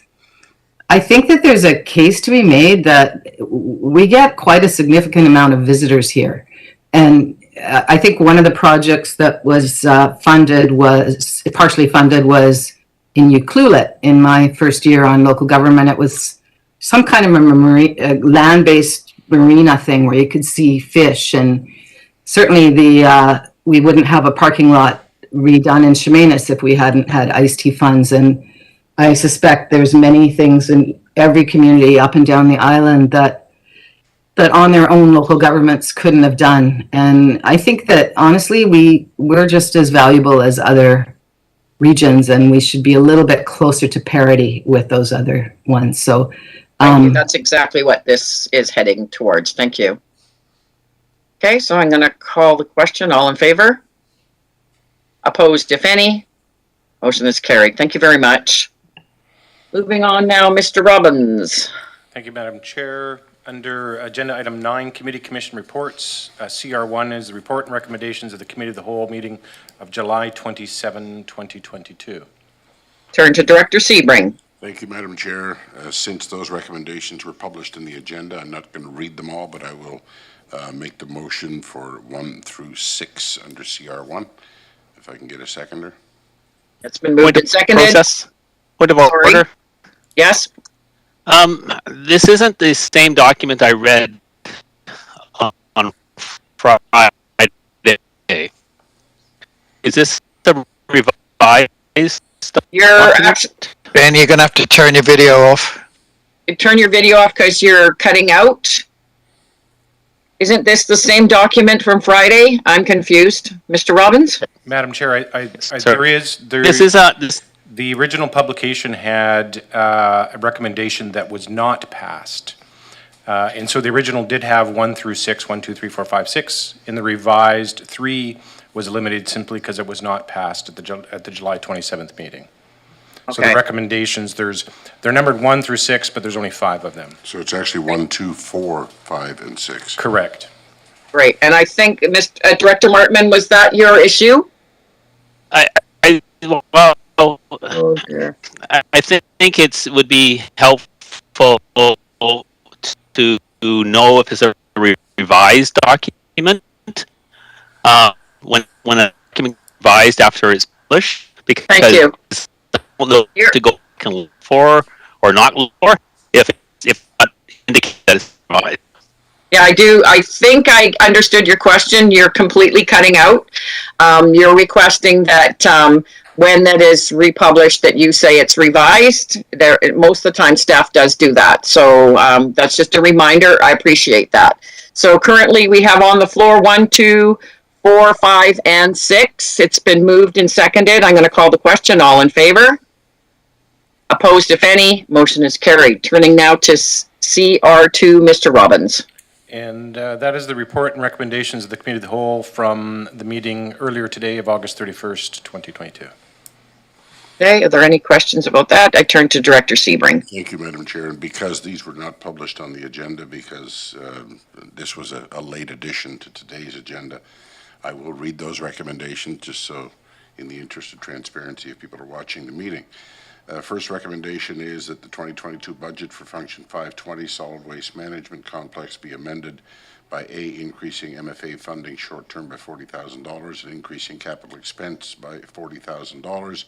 I think that there's a case to be made that we get quite a significant amount of visitors here. And I think one of the projects that was partially funded was in Ucluelet. In my first year on local government, it was some kind of a land-based marina thing where you could see fish. And certainly we wouldn't have a parking lot redone in Chemainus if we hadn't had ICT funds. And I suspect there's many things in every community up and down the island that on their own local governments couldn't have done. And I think that honestly, we're just as valuable as other regions, and we should be a little bit closer to parity with those other ones. So Thank you. That's exactly what this is heading towards. Thank you. Okay, so I'm going to call the question. All in favor? Opposed, if any? Motion is carried. Thank you very much. Moving on now, Mr. Robbins. Thank you, Madam Chair. Under Agenda Item 9, Committee Commission Reports, CR1 is the report and recommendations of the Committee of the Whole meeting of July 27, 2022. Turn to Director Sebring. Thank you, Madam Chair. Since those recommendations were published in the agenda, I'm not going to read them all, but I will make the motion for 1 through 6 under CR1. If I can get a seconder. It's been moved and seconded. Point of order. Yes. This isn't the same document I read on Friday. Is this the revised document? Ben, you're going to have to turn your video off. Turn your video off because you're cutting out. Isn't this the same document from Friday? I'm confused. Mr. Robbins? Madam Chair, the original publication had a recommendation that was not passed. And so the original did have 1 through 6, 1, 2, 3, 4, 5, 6. In the revised, 3 was eliminated simply because it was not passed at the July 27th meeting. So the recommendations, they're numbered 1 through 6, but there's only 5 of them. So it's actually 1, 2, 4, 5, and 6. Correct. Great. And I think, Director Martman, was that your issue? Oh, dear. I think it would be helpful to know if it's a revised document when a document is revised after it's published, because thank you. I don't know to go back and look for or not look for if not indicate that it's revised. Yeah, I do. I think I understood your question. You're completely cutting out. You're requesting that when that is republished, that you say it's revised. There, most of the time, staff does do that. So that's just a reminder. I appreciate that. So currently, we have on the floor 1, 2, 4, 5, and 6. It's been moved and seconded. I'm going to call the question. All in favor? Opposed, if any? Motion is carried. Turning now to CR2, Mr. Robbins. And that is the report and recommendations of the Committee of the Whole from the meeting earlier today of August 31st, 2022. Okay, are there any questions about that? I turn to Director Sebring. Thank you, Madam Chair. And because these were not published on the agenda, because this was a late addition to today's agenda, I will read those recommendations just so, in the interest of transparency, if people are watching the meeting. First recommendation is that the 2022 budget for Function 520 Solid Waste Management Complex be amended by A, increasing MFA funding short-term by $40,000 and increasing capital expense by $40,000.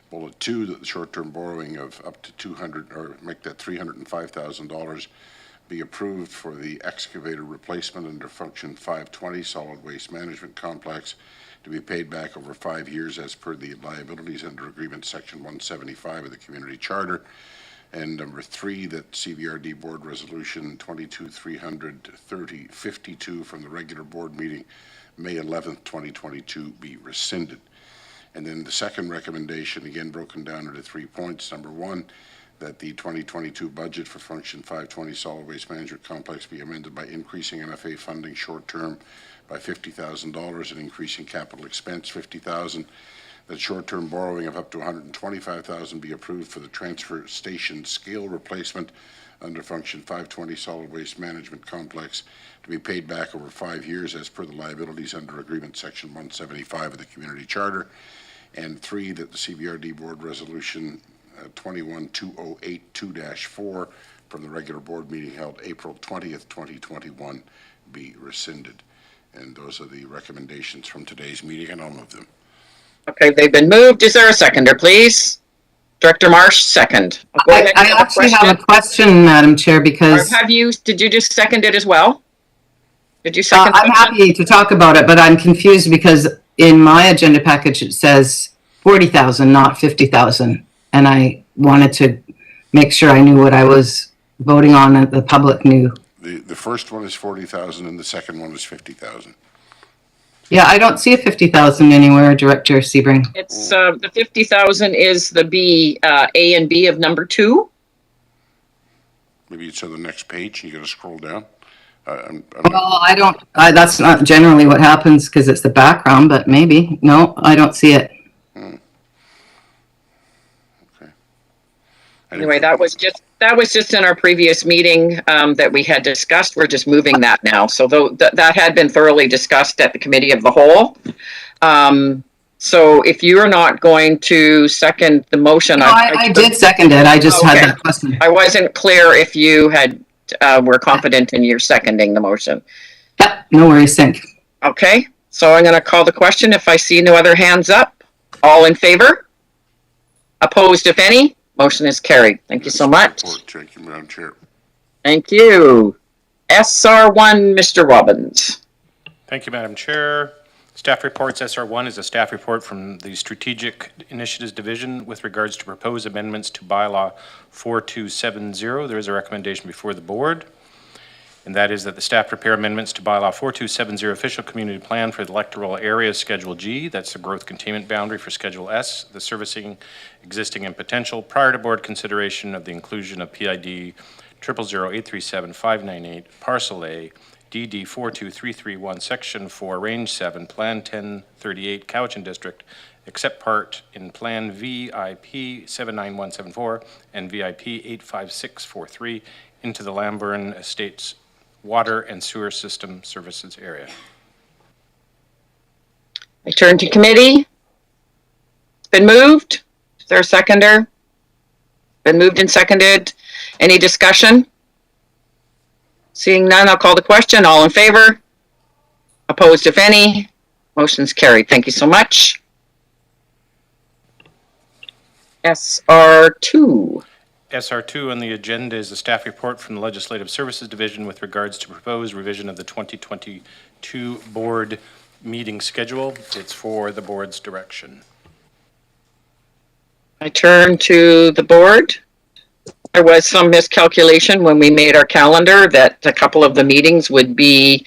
Bullet 2, that the short-term borrowing of up to 200, or make that $305,000 be approved for the excavator replacement under Function 520 Solid Waste Management Complex to be paid back over 5 years as per the liabilities under Agreement Section 175 of the Community Charter. And number 3, that CBRD Board Resolution 22-330-52 from the regular board meeting May 11th, 2022 be rescinded. And then the second recommendation, again broken down into 3 points. Number 1, that the 2022 budget for Function 520 Solid Waste Management Complex be amended by increasing MFA funding short-term by $50,000 and increasing capital expense $50,000. That short-term borrowing of up to $125,000 be approved for the transfer station scale replacement under Function 520 Solid Waste Management Complex to be paid back over 5 years as per the liabilities under Agreement Section 175 of the Community Charter. And 3, that the CBRD Board Resolution 21282-4 from the regular board meeting held April 20th, 2021 be rescinded. And those are the recommendations from today's meeting, and I'll move them. Okay, they've been moved. Is there a seconder, please? Director Marsh, second. Go ahead. I actually have a question, Madam Chair, because Did you just second it as well? Did you second I'm happy to talk about it, but I'm confused because in my agenda package it says 40,000, not 50,000, and I wanted to make sure I knew what I was voting on and the public knew. The first one is 40,000 and the second one is 50,000. Yeah, I don't see a 50,000 anywhere, Director Sebring. It's the 50,000 is the B, A and B of number 2. Maybe it's on the next page. You got to scroll down. Well, I don't. That's not generally what happens because it's the background, but maybe no, I don't see it. Okay. Anyway, that was just in our previous meeting that we had discussed. We're just moving that now. So that had been thoroughly discussed at the committee of the whole. So if you're not going to second the motion, No, I did second it. I just had that question. I wasn't clear if you had were confident in your seconding the motion. Yep, no worries. Thank you. Okay, so I'm going to call the question. If I see no other hands up, all in favor? Opposed, if any? Motion is carried. Thank you so much. Thank you, Madam Chair. Thank you. SR1, Mr. Robbins. Thank you, Madam Chair. Staff reports. SR1 is a staff report from the Strategic Initiatives Division with regards to proposed amendments to bylaw 4270. There is a recommendation before the board, and that is that the staff prepare amendments to bylaw 4270 official community plan for the electoral area Schedule G. That's the growth containment boundary for Schedule S, the servicing existing and potential prior to board consideration of the inclusion of PID 000837598 Parcel A DD 42331 Section 4 Range 7 Plan 1038 Cowichan District except part in Plan VIP 79174 and VIP 85643 into the Lamburn Estates Water and Sewer System Services area. I turn to committee. It's been moved. Is there a seconder? Been moved and seconded. Any discussion? Seeing none, I'll call the question. All in favor? Opposed, if any? Motion's carried. Thank you so much. SR2. SR2 on the agenda is a staff report from the Legislative Services Division with regards to proposed revision of the 2022 board meeting schedule. It's for the board's direction. I turn to the board. There was some miscalculation when we made our calendar that a couple of the meetings would be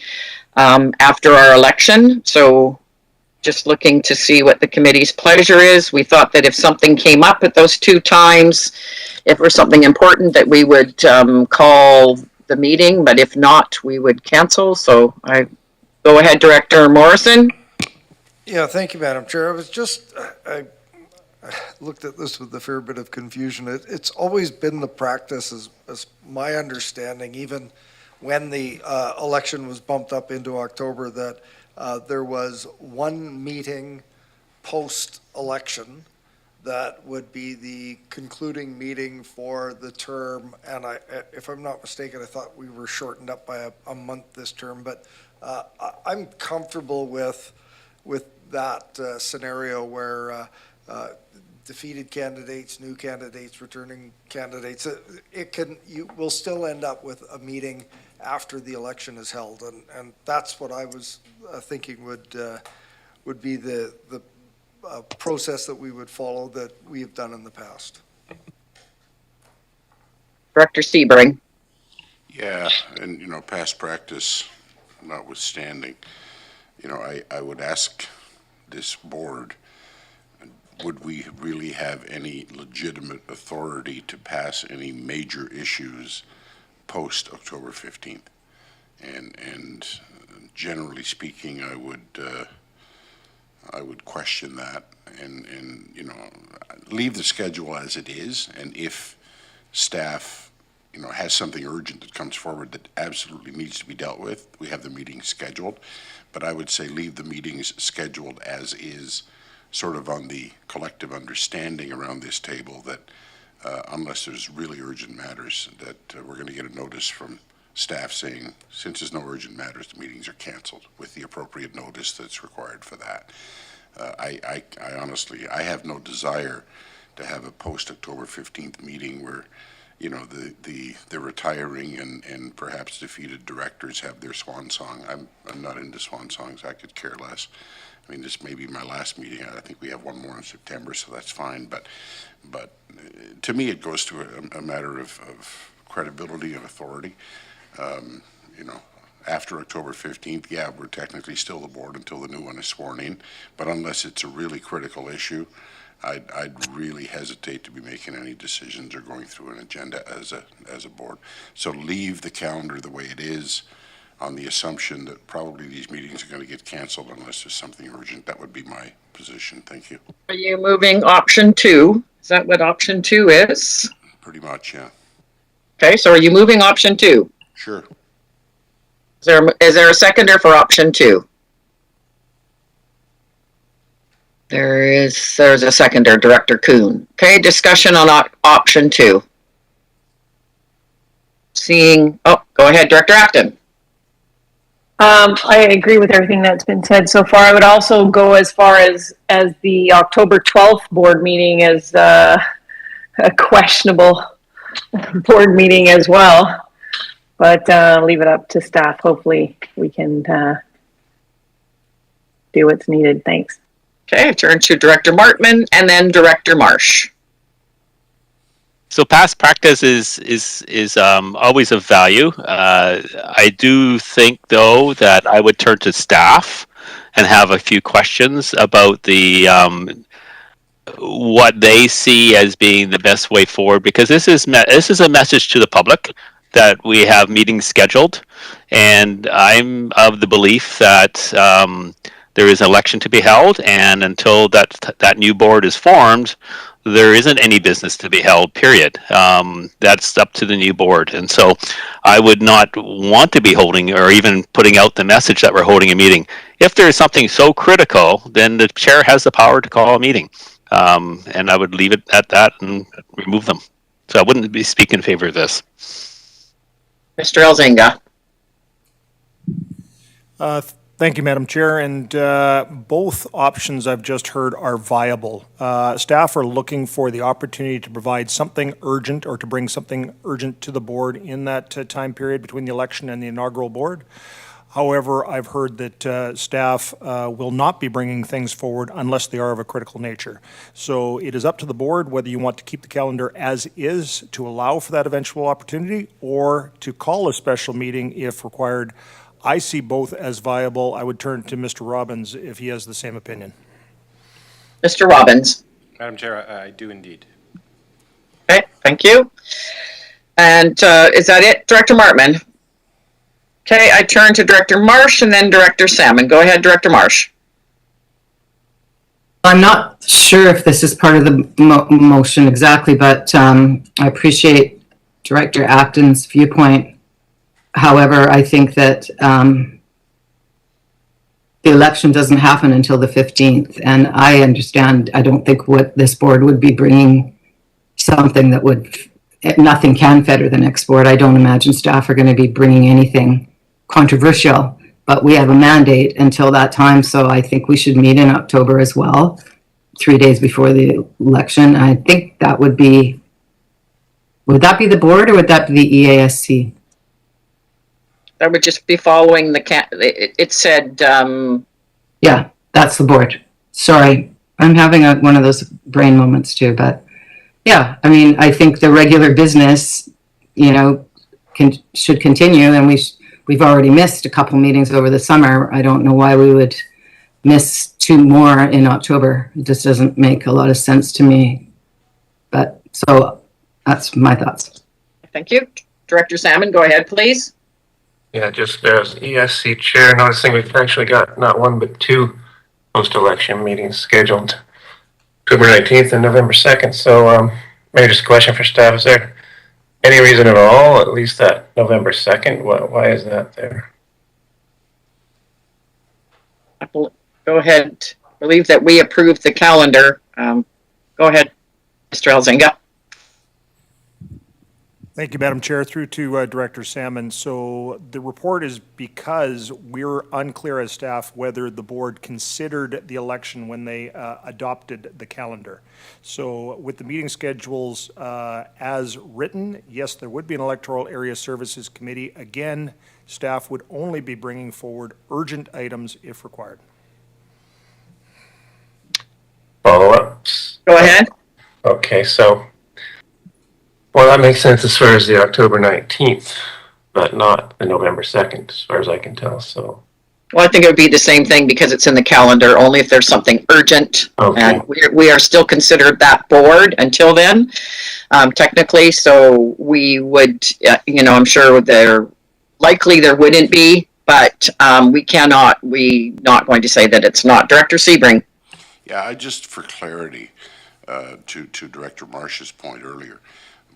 after our election. So just looking to see what the committee's pleasure is. We thought that if something came up at those 2 times, if it was something important, that we would call the meeting, but if not, we would cancel. So I go ahead, Director Morrison. Yeah, thank you, Madam Chair. I looked at this with a fair bit of confusion. It's always been the practice, as my understanding, even when the election was bumped up into October, that there was one meeting post-election that would be the concluding meeting for the term. And if I'm not mistaken, I thought we were shortened up by a month this term. But I'm comfortable with that scenario where defeated candidates, new candidates, returning candidates. You will still end up with a meeting after the election is held, and that's what I was thinking would be the process that we would follow that we have done in the past. Director Sebring. Yeah, and, past practice notwithstanding, I would ask this board, would we really have any legitimate authority to pass any major issues post-October 15th? And generally speaking, I would question that and leave the schedule as it is. And if staff has something urgent that comes forward that absolutely needs to be dealt with, we have the meeting scheduled. But I would say leave the meetings scheduled as is, sort of on the collective understanding around this table that unless there's really urgent matters, that we're going to get a notice from staff saying, since there's no urgent matters, the meetings are canceled with the appropriate notice that's required for that. I honestly, I have no desire to have a post-October 15th meeting where the retiring and perhaps defeated directors have their swan song. I'm not into swan songs. I could care less. I mean, this may be my last meeting. I think we have one more in September, so that's fine. But to me, it goes to a matter of credibility and authority. After October 15th, yeah, we're technically still the board until the new one is sworn in. But unless it's a really critical issue, I'd really hesitate to be making any decisions or going through an agenda as a board. So leave the calendar the way it is, on the assumption that probably these meetings are going to get canceled unless there's something urgent. That would be my position. Thank you. Are you moving option 2? Is that what option 2 is? Pretty much, yeah. Okay, so are you moving option 2? Sure. Is there a seconder for option 2? There's a seconder, Director Kuhn. Okay, discussion on option 2. Go ahead, Director Acton. I agree with everything that's been said so far. I would also go as far as the October 12th board meeting as a questionable board meeting as well. But leave it up to staff. Hopefully we can do what's needed. Thanks. Okay, I turn to Director Martman and then Director Marsh. So past practice is always of value. I do think, though, that I would turn to staff and have a few questions about the what they see as being the best way forward, because this is a message to the public that we have meetings scheduled, and I'm of the belief that there is an election to be held, and until that new board is formed, there isn't any business to be held, period. That's up to the new board. And so I would not want to be holding or even putting out the message that we're holding a meeting. If there is something so critical, then the chair has the power to call a meeting. And I would leave it at that and remove them. So I wouldn't be speaking in favor of this. Mr. Elzinga. Thank you, Madam Chair, and both options I've just heard are viable. Staff are looking for the opportunity to provide something urgent or to bring something urgent to the board in that time period between the election and the inaugural board. However, I've heard that staff will not be bringing things forward unless they are of a critical nature. So it is up to the board whether you want to keep the calendar as is to allow for that eventual opportunity or to call a special meeting if required. I see both as viable. I would turn to Mr. Robbins if he has the same opinion. Mr. Robbins. Madam Chair, I do indeed. Okay, thank you. And is that it, Director Martman? Okay, I turn to Director Marsh and then Director Salmon. Go ahead, Director Marsh. I'm not sure if this is part of the motion exactly, but I appreciate Director Acton's viewpoint. However, I think that the election doesn't happen until the 15th. And I understand, I don't think what this board would be bringing something that would, nothing can fetter the next board. I don't imagine staff are going to be bringing anything controversial, but we have a mandate until that time. So I think we should meet in October as well. 3 days before the election. I think that would that be the board or would that be the EASC? That would just be following it said, Yeah, that's the board. Sorry, I'm having one of those brain moments too, but yeah, I mean, I think the regular business, should continue, and we've already missed a couple meetings over the summer. I don't know why we would miss 2 more in October. It just doesn't make a lot of sense to me. But so that's my thoughts. Thank you. Director Salmon, go ahead, please. Yeah, just as ESC chair, noticing we've actually got not 1 but 2 post-election meetings scheduled, October 19th and November 2nd. So maybe just a question for staff: is there any reason at all, at least that November 2nd? Why is that there? Go ahead. I believe that we approved the calendar. Go ahead, Mr. Elzinga. Thank you, Madam Chair. Through to Director Salmon. So the report is because we're unclear as staff whether the board considered the election when they adopted the calendar. So with the meeting schedules as written, yes, there would be an Electoral Area Services Committee. Again, staff would only be bringing forward urgent items if required. Follow-ups? Go ahead. Okay, so, well, that makes sense as far as the October 19th, but not the November 2nd, as far as I can tell, so. Well, I think it would be the same thing because it's in the calendar, only if there's something urgent. Okay. And we are still considered that board until then, technically. So we would, I'm sure there wouldn't be, but we're not going to say that it's not. Director Sebring. Yeah, just for clarity, to Director Marsh's point earlier,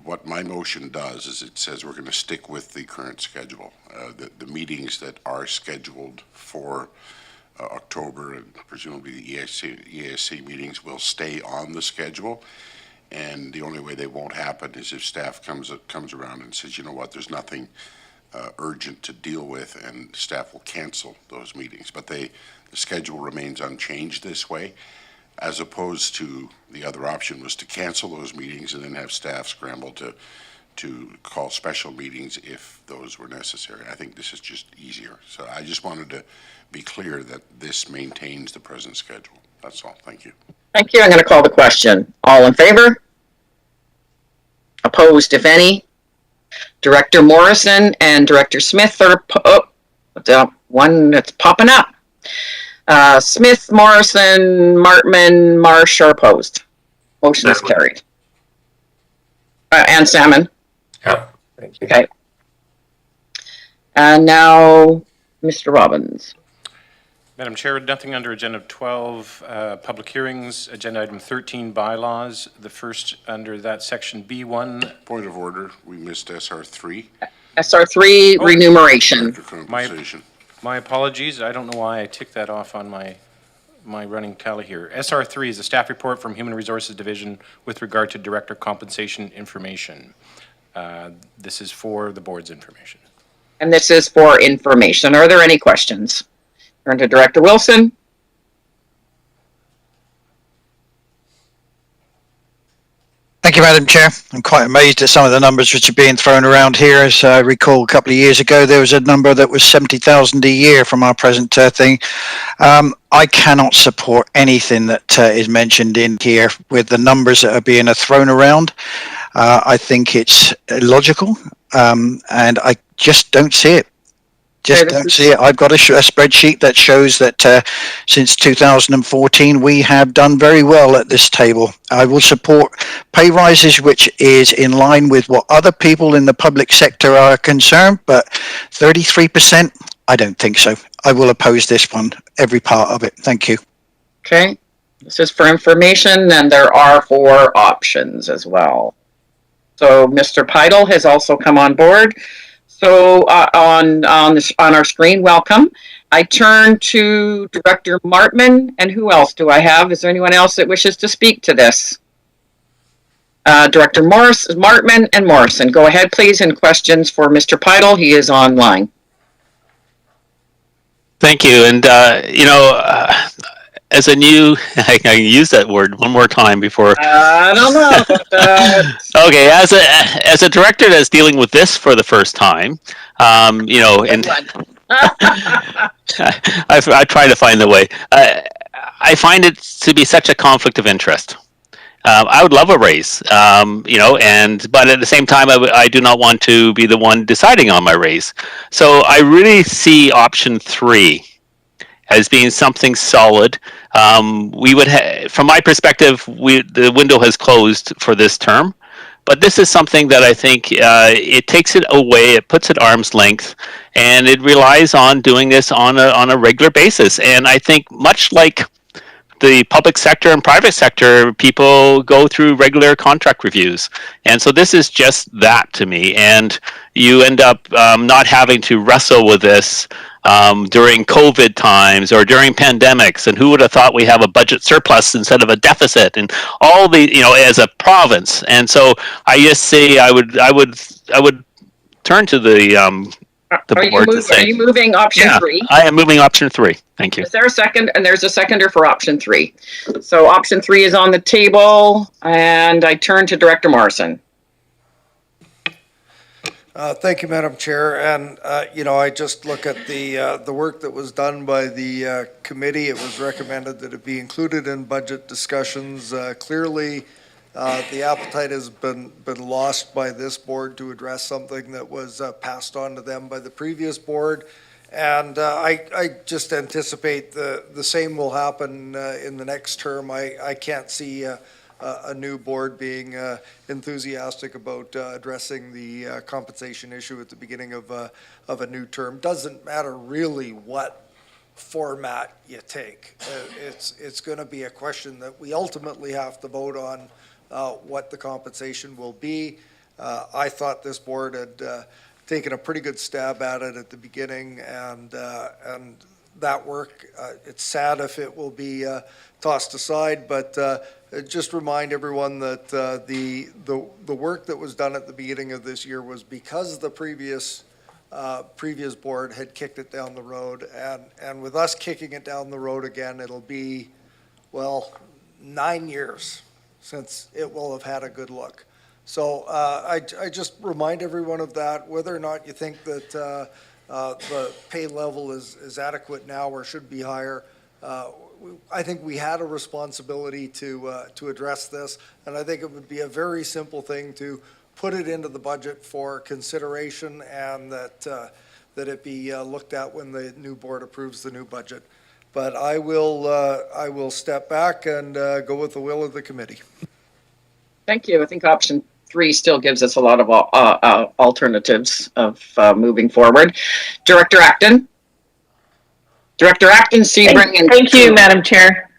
what my motion does is it says we're going to stick with the current schedule. The meetings that are scheduled for October, and presumably the EASC meetings, will stay on the schedule. And the only way they won't happen is if staff comes around and says, you know what, there's nothing urgent to deal with, and staff will cancel those meetings. But the schedule remains unchanged this way, as opposed to the other option was to cancel those meetings and then have staff scramble to call special meetings if those were necessary. I think this is just easier. So I just wanted to be clear that this maintains the present schedule. That's all. Thank you. Thank you. I'm going to call the question. All in favor? Opposed, if any? Director Morrison and Director Smith are one that's popping up. Smith, Morrison, Martman, Marsh are opposed. Motion is carried. And Salmon. Yeah, thank you. Okay. And now, Mr. Robbins. Madam Chair, nothing under agenda 12, public hearings, agenda item 13, bylaws. The first under that section B1. Point of order, we missed SR3. SR3, remuneration. Compensation. My apologies. I don't know why I ticked that off on my running tally here. SR3 is a staff report from Human Resources Division with regard to director compensation information. This is for the board's information. And this is for information. Are there any questions? Turn to Director Wilson. Thank you, Madam Chair. I'm quite amazed at some of the numbers which are being thrown around here. As I recall, a couple of years ago, there was a number that was 70,000 a year from our present thing. I cannot support anything that is mentioned in here with the numbers that are being thrown around. I think it's illogical, and I just don't see it. Don't see it. I've got a spreadsheet that shows that since 2014 we have done very well at this table. I will support pay rises which is in line with what other people in the public sector are concerned, but 33%, I don't think so. I will oppose this one, every part of it. Thank you. Okay. This is for information, and there are 4 options as well. So Mr. Pidle has also come on board. So on our screen, welcome. I turn to Director Martman, and who else do I have? Is there anyone else that wishes to speak to this? Director Martman and Morrison, go ahead, please, and questions for Mr. Pidle. He is online. Thank you. And, as a new, I can use that word one more time before. I don't know about that. Okay, as a director that's dealing with this for the first time, you know, and I try to find the way. I find it to be such a conflict of interest. I would love a raise, you know, but at the same time, I do not want to be the one deciding on my raise. So I really see option 3 as being something solid. We would, from my perspective, the window has closed for this term, but this is something that I think it takes it away, it puts it arm's length, and it relies on doing this on a regular basis. And I think much like the public sector and private sector, people go through regular contract reviews. And so this is just that to me. And you end up not having to wrestle with this during COVID times or during pandemics. And who would have thought we have a budget surplus instead of a deficit, and all the, you know, as a province. And so I just say I would turn to the board to say. Are you moving option 3? I am moving option 3. Thank you. Is there a second? And there's a seconder for option 3. So option 3 is on the table, and I turn to Director Morrison. Thank you, Madam Chair. And, you know, I just look at the work that was done by the committee. It was recommended that it be included in budget discussions. Clearly, the appetite has been lost by this board to address something that was passed on to them by the previous board. And I just anticipate the same will happen in the next term. I can't see a new board being enthusiastic about addressing the compensation issue at the beginning of a new term. Doesn't matter really what format you take. It's going to be a question that we ultimately have to vote on what the compensation will be. I thought this board had taken a pretty good stab at it at the beginning, and that work, it's sad if it will be tossed aside, but just remind everyone that the work that was done at the beginning of this year was because the previous board had kicked it down the road, and with us kicking it down the road again, it'll be, well, 9 years since it will have had a good look. So I just remind everyone of that, whether or not you think that the pay level is adequate now or should be higher. I think we had a responsibility to address this, and I think it would be a very simple thing to put it into the budget for consideration, and that it be looked at when the new board approves the new budget. But I will step back and go with the will of the committee. Thank you. I think option 3 still gives us a lot of alternatives of moving forward. Director Acton. Director Acton, Sebring, and thank you, Madam Chair.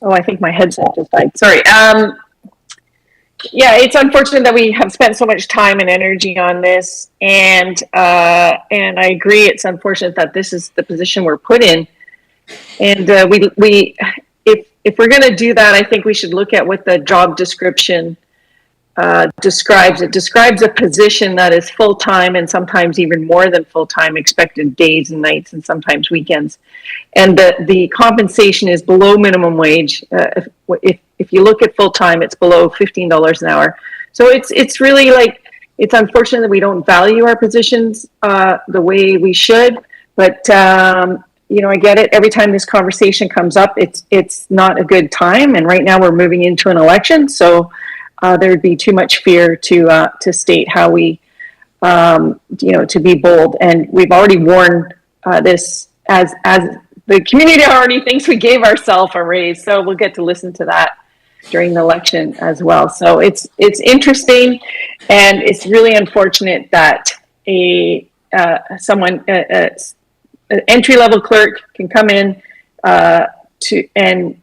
Oh, I think my headset just died. Sorry. Yeah, it's unfortunate that we have spent so much time and energy on this, and I agree. It's unfortunate that this is the position we're put in, and if we're going to do that, I think we should look at what the job description describes. It describes a position that is full-time and sometimes even more than full-time, expected days and nights and sometimes weekends. And the compensation is below minimum wage. If you look at full-time, it's below $15 an hour. So it's really like, it's unfortunate that we don't value our positions the way we should, but you know, I get it. Every time this conversation comes up, it's not a good time. And right now we're moving into an election. So there would be too much fear to state how we, you know, to be bold. And we've already worn this as the community already thinks we gave ourselves a raise. So we'll get to listen to that during the election as well. So it's interesting, and it's really unfortunate that someone, an entry-level clerk can come in and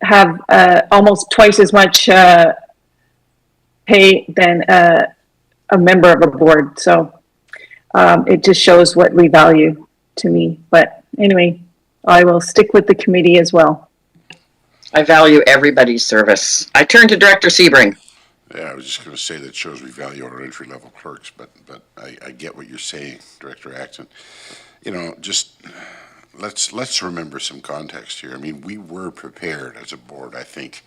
have almost twice as much pay than a member of a board. So it just shows what we value to me. But anyway, I will stick with the committee as well. I value everybody's service. I turn to Director Sebring. Yeah, I was just going to say that shows we value our entry-level clerks, but I get what you're saying, Director Acton. You know, just let's remember some context here. I mean, we were prepared as a board, I think,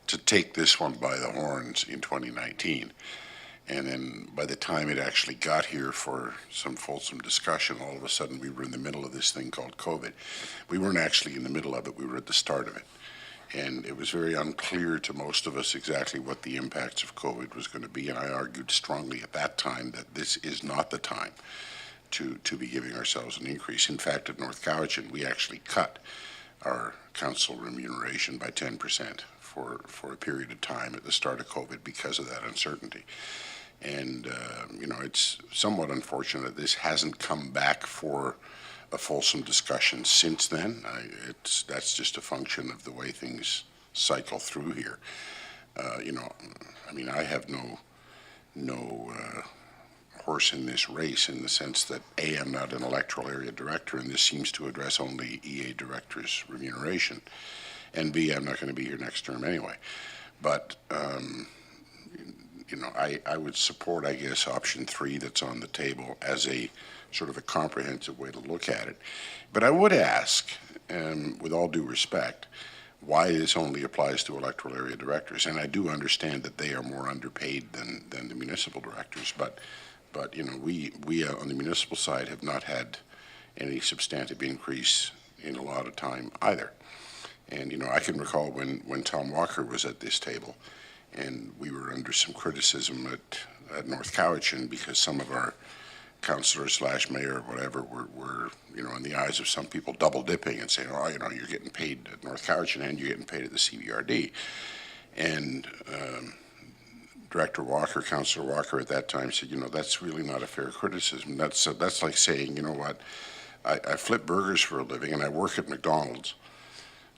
to take this one by the horns in 2019. And then by the time it actually got here for some fulsome discussion, all of a sudden we were in the middle of this thing called COVID. We weren't actually in the middle of it, we were at the start of it. And it was very unclear to most of us exactly what the impacts of COVID was going to be. And I argued strongly at that time that this is not the time to be giving ourselves an increase. In fact, at North Cowichan, we actually cut our council remuneration by 10% for a period of time at the start of COVID because of that uncertainty. And, it's somewhat unfortunate this hasn't come back for a fulsome discussion since then. That's just a function of the way things cycle through here. I have no horse in this race in the sense that A, I'm not an electoral area director, and this seems to address only EA directors' remuneration, and B, I'm not going to be here next term anyway. But I would support, I guess, option 3 that's on the table as a sort of a comprehensive way to look at it. But I would ask, with all due respect, why this only applies to electoral area directors. And I do understand that they are more underpaid than the municipal directors, but we on the municipal side have not had any substantive increase in a lot of time either. And, I can recall when Tom Walker was at this table, and we were under some criticism at North Cowichan because some of our councillors / mayor or whatever were in the eyes of some people double dipping and saying, you're getting paid at North Cowichan and you're getting paid at the CVRD. And Director Walker, Councillor Walker at that time said, that's really not a fair criticism. That's like saying, I flip burgers for a living and I work at McDonald's,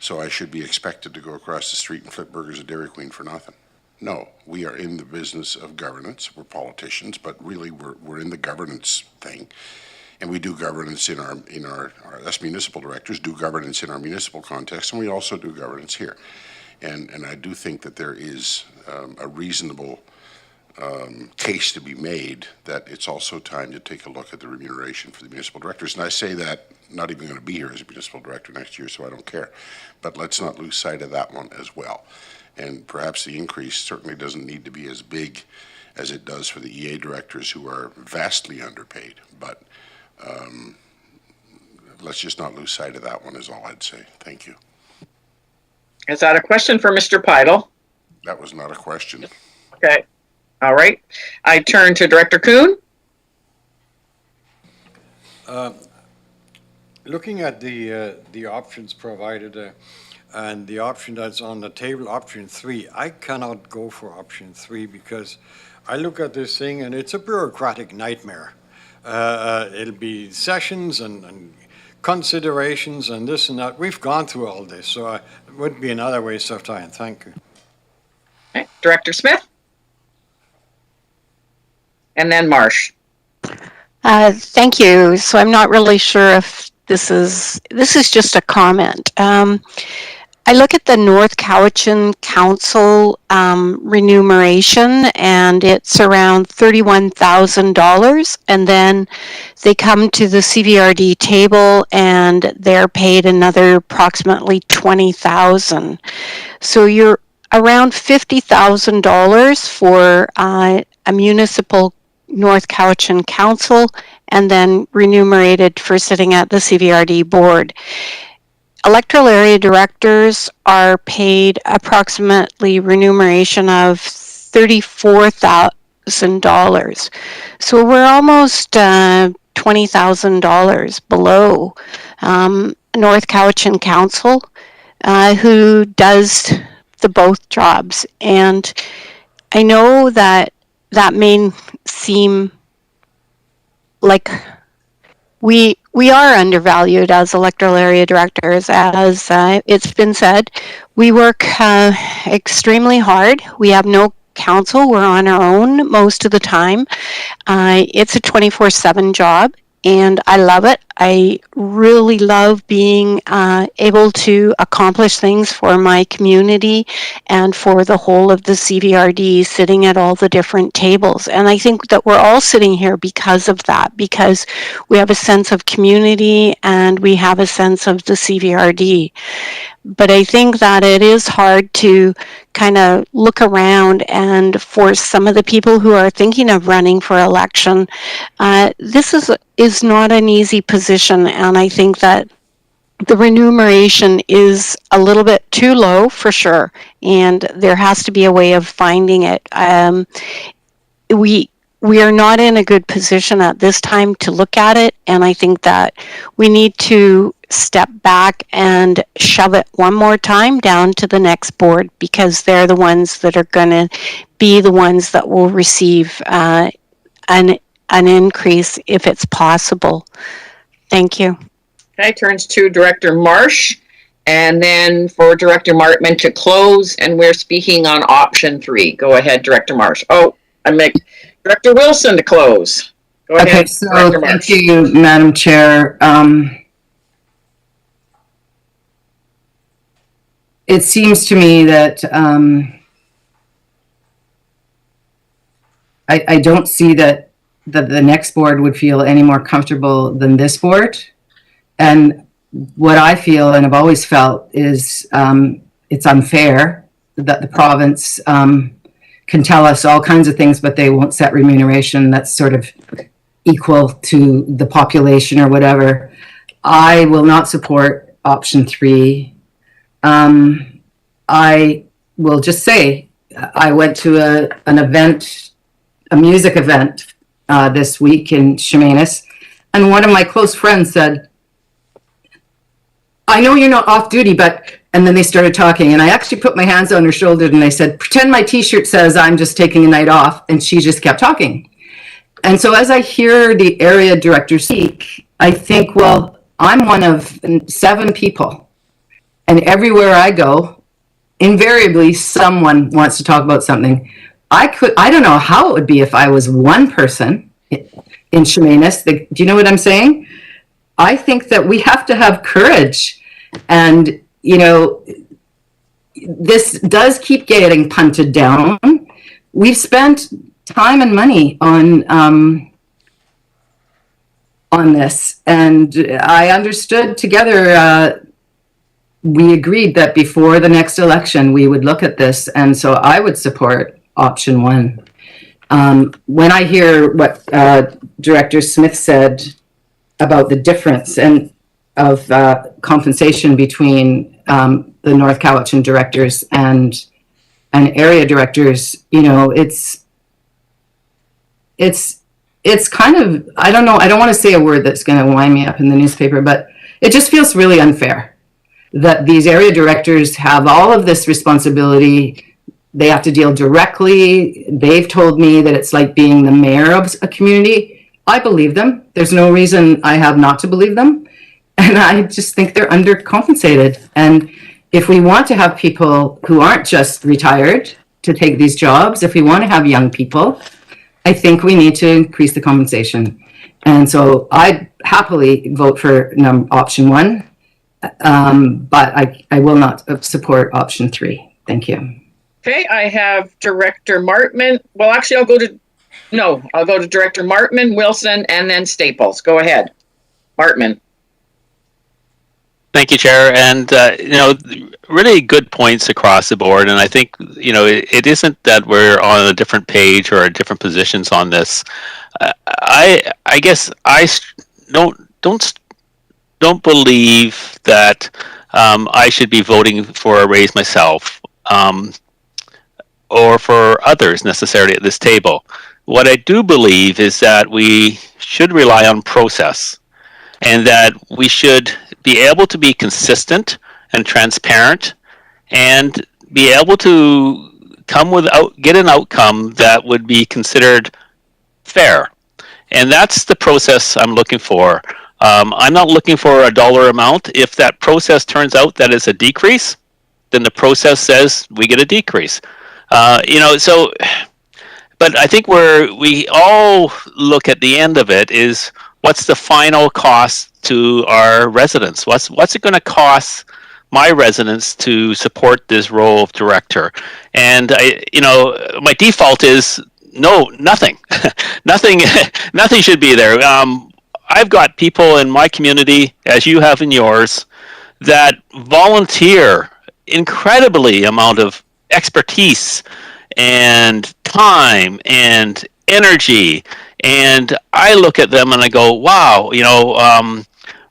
so I should be expected to go across the street and flip burgers at Dairy Queen for nothing. No, we are in the business of governance. We're politicians, but really we're in the governance thing. And we do governance in our us municipal directors do governance in our municipal context, and we also do governance here. And I do think that there is a reasonable case to be made that it's also time to take a look at the remuneration for the municipal directors. And I say that, not even going to be here as a municipal director next year, so I don't care. But let's not lose sight of that one as well. And perhaps the increase certainly doesn't need to be as big as it does for the EA directors, who are vastly underpaid. But let's just not lose sight of that one is all I'd say. Thank you. Is that a question for Mr. Pidle? That was not a question. Okay. All right. I turn to Director Kuhn. Looking at the options provided, and the option that's on the table, option 3, I cannot go for option 3 because I look at this thing and it's a bureaucratic nightmare. It'll be sessions and considerations and this and that. We've gone through all this, so it would be another waste of time. Thank you. Okay. Director Smith. And then Marsh. Thank you. So I'm not really sure if this is just a comment. I look at the North Cowichan Council remuneration, and it's around $31,000, and then they come to the CVRD table and they're paid another approximately $20,000. So you're around $50,000 for a municipal North Cowichan Council, and then remunerated for sitting at the CVRD board. Electoral area directors are paid approximately remuneration of $34,000. So we're almost $20,000 below North Cowichan Council, who does the both jobs. And I know that may seem like we are undervalued as electoral area directors, as it's been said. We work extremely hard. We have no council. We're on our own most of the time. It's a 24/7 job, and I love it. I really love being able to accomplish things for my community and for the whole of the CVRD, sitting at all the different tables. And I think that we're all sitting here because of that, because we have a sense of community and we have a sense of the CVRD. But I think that it is hard to kind of look around, and for some of the people who are thinking of running for election, this is not an easy position, and I think that the remuneration is a little bit too low for sure, and there has to be a way of finding it. We are not in a good position at this time to look at it, and I think that we need to step back and shove it one more time down to the next board, because they're the ones that are going to be the ones that will receive an increase if it's possible. Thank you. Okay, turns to Director Marsh, and then for Director Martman to close, and we're speaking on option 3. Go ahead, Director Marsh. Oh, I make Director Wilson to close. Go ahead, Okay, so Director thank Marsh. you, Madam Chair. It seems to me that I don't see that the next board would feel any more comfortable than this board. And what I feel and have always felt is it's unfair that the province can tell us all kinds of things, but they won't set remuneration that's sort of equal to the population or whatever. I will not support option 3. I will just say I went to an event, a music event this week in Chemainus, and one of my close friends said, I know you're not off duty, but, and then they started talking, and I actually put my hands on her shoulder and I said, pretend my t-shirt says I'm just taking a night off, and she just kept talking. And so as I hear the area director speak, I think, well, I'm one of 7 people, and everywhere I go, invariably someone wants to talk about something. I don't know how it would be if I was one person in Chemainus. Do you know what I'm saying? I think that we have to have courage, and you know, this does keep getting punted down. We've spent time and money on this, and I understood together we agreed that before the next election we would look at this, and so I would support option 1. When I hear what Director Smith said about the difference and of compensation between the North Cowichan directors and area directors, you know, it's kind of, I don't know, I don't want to say a word that's going to wind me up in the newspaper, but it just feels really unfair that these area directors have all of this responsibility. They have to deal directly. They've told me that it's like being the mayor of a community. I believe them. There's no reason I have not to believe them. And I just think they're undercompensated. And if we want to have people who aren't just retired to take these jobs, if we want to have young people, I think we need to increase the compensation. And so I'd happily vote for option 1, but I will not support option 3. Thank you. Okay, I have Director Martman. Well, actually, I'll go to Director Martman, Wilson, and then Staples. Go ahead, Martman. Thank you, Chair. And, you know, really good points across the board. And I think, you know, it isn't that we're on a different page or different positions on this. I guess I don't believe that I should be voting for a raise myself or for others necessarily at this table. What I do believe is that we should rely on process, and that we should be able to be consistent and transparent and be able to get an outcome that would be considered fair. And that's the process I'm looking for. I'm not looking for a dollar amount. If that process turns out that it's a decrease, then the process says we get a decrease. You know, so, but I think where we all look at the end of it is, what's the final cost to our residents? What's it going to cost my residents to support this role of director? And my default is no, nothing. Nothing should be there. I've got people in my community, as you have in yours, that volunteer incredibly amount of expertise and time and energy, and I look at them and I go, wow,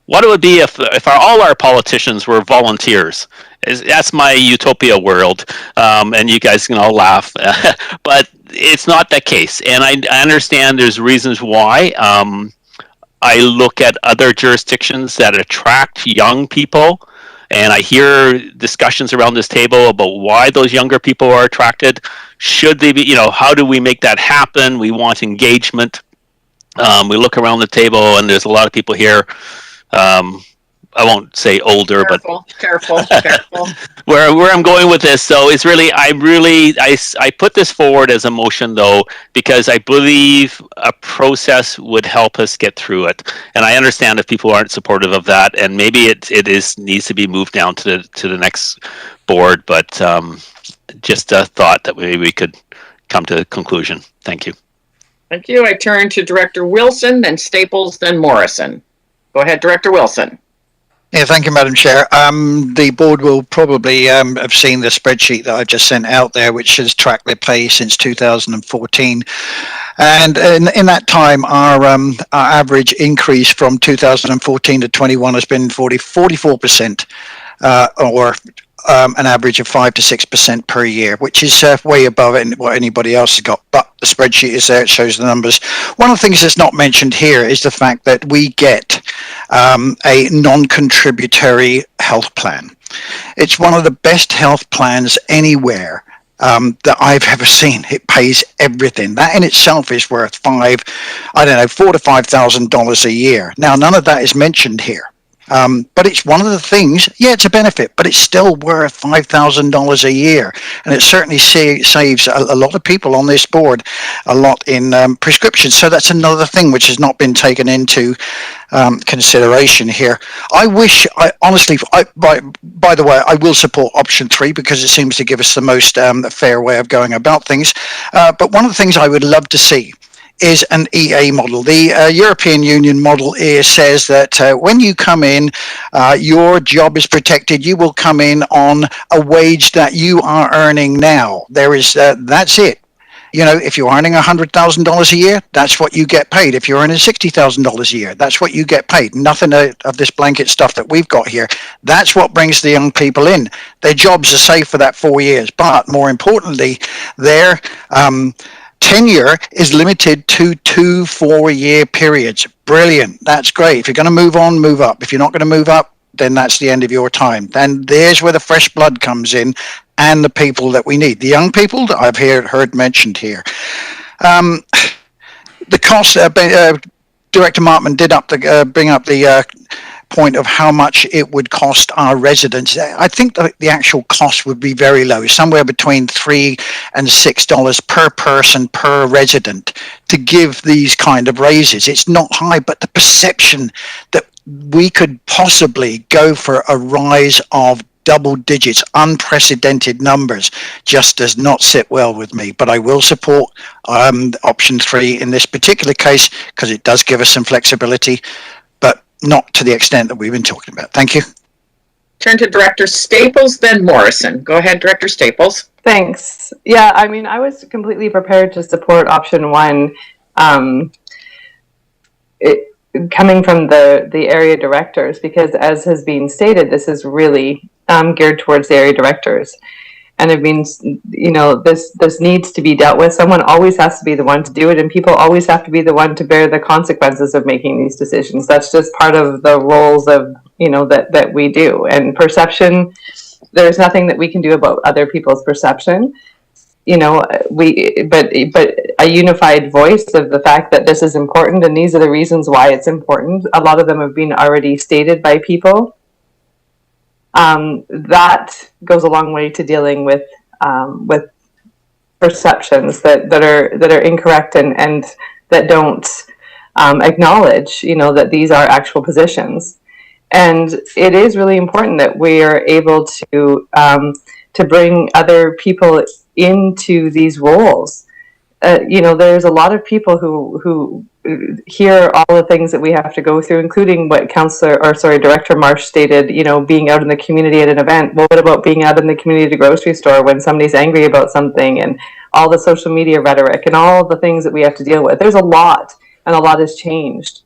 what it would be if all our politicians were volunteers. That's my utopia world, and you guys can all laugh, but it's not that case. And I understand there's reasons why. I look at other jurisdictions that attract young people, and I hear discussions around this table about why those younger people are attracted. Should they be, how do we make that happen? We want engagement. We look around the table, and there's a lot of people here. I won't say older, Careful. where I'm going with this. So it's really, I put this forward as a motion though, because I believe a process would help us get through it. And I understand if people aren't supportive of that, and maybe it needs to be moved down to the next board. But just a thought that maybe we could come to a conclusion. Thank you. Thank you. I turn to Director Wilson, then Staples, then Morrison. Go ahead, Director Wilson. Yeah, thank you, Madam Chair. The board will probably have seen the spreadsheet that I've just sent out there, which has tracked their pay since 2014. And in that time, our average increase from 2014 to 21 has been 44%, or an average of 5 to 6% per year, which is way above what anybody else has got. But the spreadsheet is there; it shows the numbers. One of the things that's not mentioned here is the fact that we get a non-contributory health plan. It's one of the best health plans anywhere that I've ever seen. It pays everything. That in itself is worth $4,000 to $5,000 a year. Now, none of that is mentioned here. But it's one of the things, it's a benefit, but it's still worth $5,000 a year. And it certainly saves a lot of people on this board a lot in prescriptions. So that's another thing which has not been taken into consideration here. I wish, honestly, by the way, I will support option 3 because it seems to give us the most fair way of going about things. But one of the things I would love to see is an EA model. The European Union model says that when you come in, your job is protected. You will come in on a wage that you are earning now. That's it. If you're earning $100,000 a year, that's what you get paid. If you're earning $60,000 a year, that's what you get paid. Nothing of this blanket stuff that we've got here. That's what brings the young people in. Their jobs are safe for that 4 years. But more importantly, their tenure is limited to 2 4-year periods. Brilliant. That's great. If you're going to move on, move up. If you're not going to move up, then that's the end of your time. Then there's where the fresh blood comes in, and the people that we need. The young people that I've heard mentioned here. The cost, Director Martman did bring up the point of how much it would cost our residents. I think the actual cost would be very low, somewhere between $3 and $6 per person per resident to give these kind of raises. It's not high, but the perception that we could possibly go for a rise of double digits, unprecedented numbers, just does not sit well with me. But I will support option 3 in this particular case because it does give us some flexibility, but not to the extent that we've been talking about. Thank you. Turn to Director Staples, then Morrison. Go ahead, Director Staples. Thanks. Yeah, I was completely prepared to support option 1. Coming from the area directors, because as has been stated, this is really geared towards the area directors. And it means, this needs to be dealt with. Someone always has to be the one to do it, and people always have to be the one to bear the consequences of making these decisions. That's just part of the roles of, that we do. And perception, there's nothing that we can do about other people's perception. But a unified voice of the fact that this is important and these are the reasons why it's important. A lot of them have been already stated by people. That goes a long way to dealing with perceptions that are incorrect and that don't acknowledge, that these are actual positions. And it is really important that we are able to bring other people into these roles. There's a lot of people who hear all the things that we have to go through, including what Director Marsh stated, being out in the community at an event. Well, what about being out in the community at a grocery store when somebody's angry about something, and all the social media rhetoric and all the things that we have to deal with? There's a lot, and a lot has changed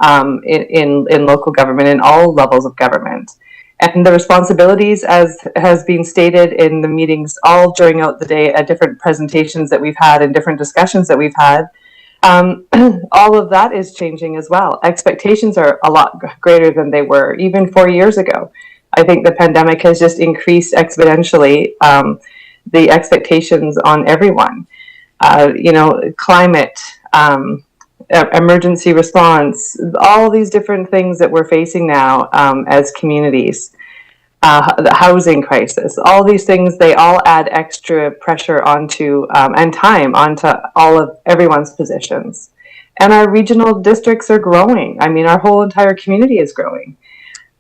in local government, in all levels of government. And the responsibilities, as has been stated in the meetings all during out the day at different presentations that we've had and different discussions that we've had, all of that is changing as well. Expectations are a lot greater than they were even 4 years ago. I think the pandemic has just increased exponentially the expectations on everyone. Climate, emergency response, all these different things that we're facing now as communities, the housing crisis, all these things, they all add extra pressure onto and time onto all of everyone's positions. And our regional districts are growing. I mean, our whole entire community is growing.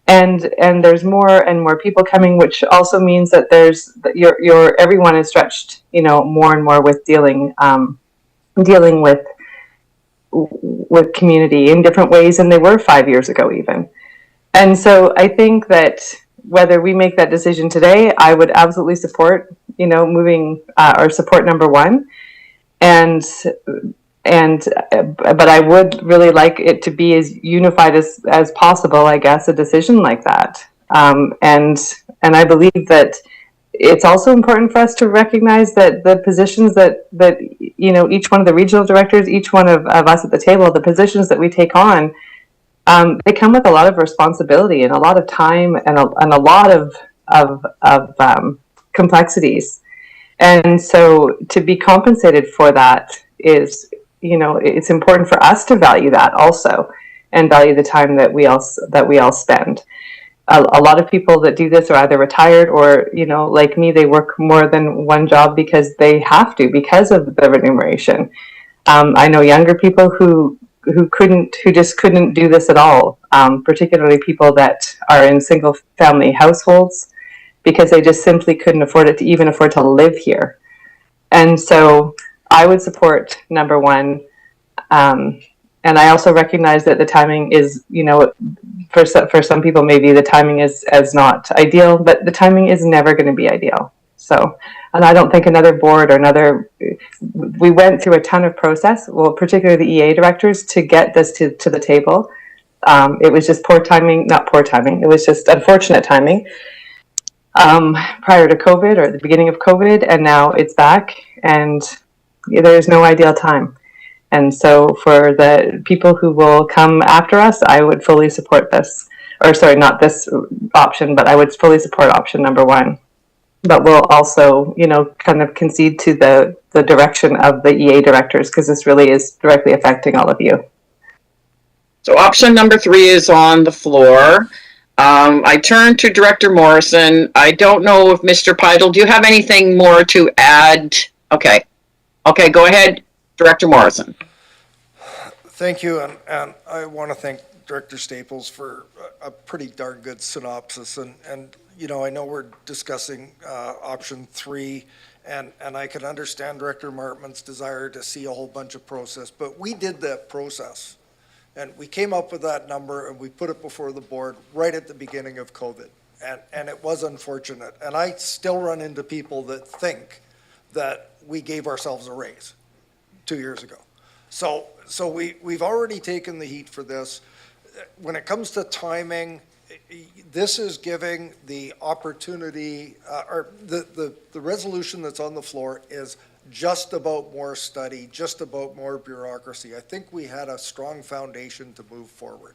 And there's more and more people coming, which also means that everyone is stretched, more and more with dealing with community in different ways than they were 5 years ago even. And so I think that whether we make that decision today, I would absolutely support, moving or support number one. But I would really like it to be as unified as possible, I guess, a decision like that. And I believe that it's also important for us to recognize that the positions that each one of the regional directors, each one of us at the table, the positions that we take on, they come with a lot of responsibility and a lot of time and a lot of complexities. And so to be compensated for that is, it's important for us to value that also, and value the time that we all spend. A lot of people that do this are either retired or, like me, they work more than one job because they have to, because of the remuneration. I know younger people who just couldn't do this at all, particularly people that are in single family households, because they just simply couldn't afford it to even afford to live here. And so I would support number one. And I also recognize that the timing is, for some people, maybe the timing is not ideal, but the timing is never going to be ideal. So, and I don't think another board or we went through a ton of process, well, particularly the EA directors, to get this to the table. It was just not poor timing, it was just unfortunate timing prior to COVID or the beginning of COVID, and now it's back, and there's no ideal time. And so for the people who will come after us, I would fully support this. Or sorry, not this option, but I would fully support option number one. But we'll also, kind of concede to the direction of the EA directors, because this really is directly affecting all of you. So option number 3 is on the floor. I turn to Director Morrison. I don't know if Mr. Pidle, do you have anything more to add? Okay, go ahead, Director Morrison. Thank you, and I want to thank Director Staples for a pretty darn good synopsis. And I know we're discussing option 3, and I can understand Director Martman's desire to see a whole bunch of process, but we did that process. And we came up with that number and we put it before the board right at the beginning of COVID. And it was unfortunate. And I still run into people that think that we gave ourselves a raise 2 years ago. So we've already taken the heat for this. When it comes to timing, this is giving the opportunity, or the resolution that's on the floor is just about more study, just about more bureaucracy. I think we had a strong foundation to move forward.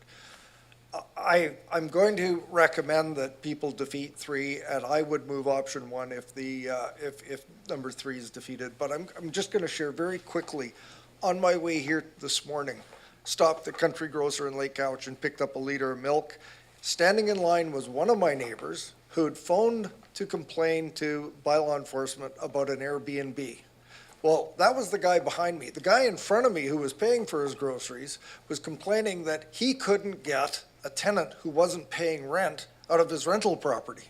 I'm going to recommend that people defeat 3, and I would move option 1 if number 3 is defeated. But I'm just going to share very quickly. On my way here this morning, stopped at Country Grocer in Lake Couch and picked up a liter of milk. Standing in line was one of my neighbors who had phoned to complain by law enforcement about an Airbnb. Well, that was the guy behind me. The guy in front of me who was paying for his groceries was complaining that he couldn't get a tenant who wasn't paying rent out of his rental property.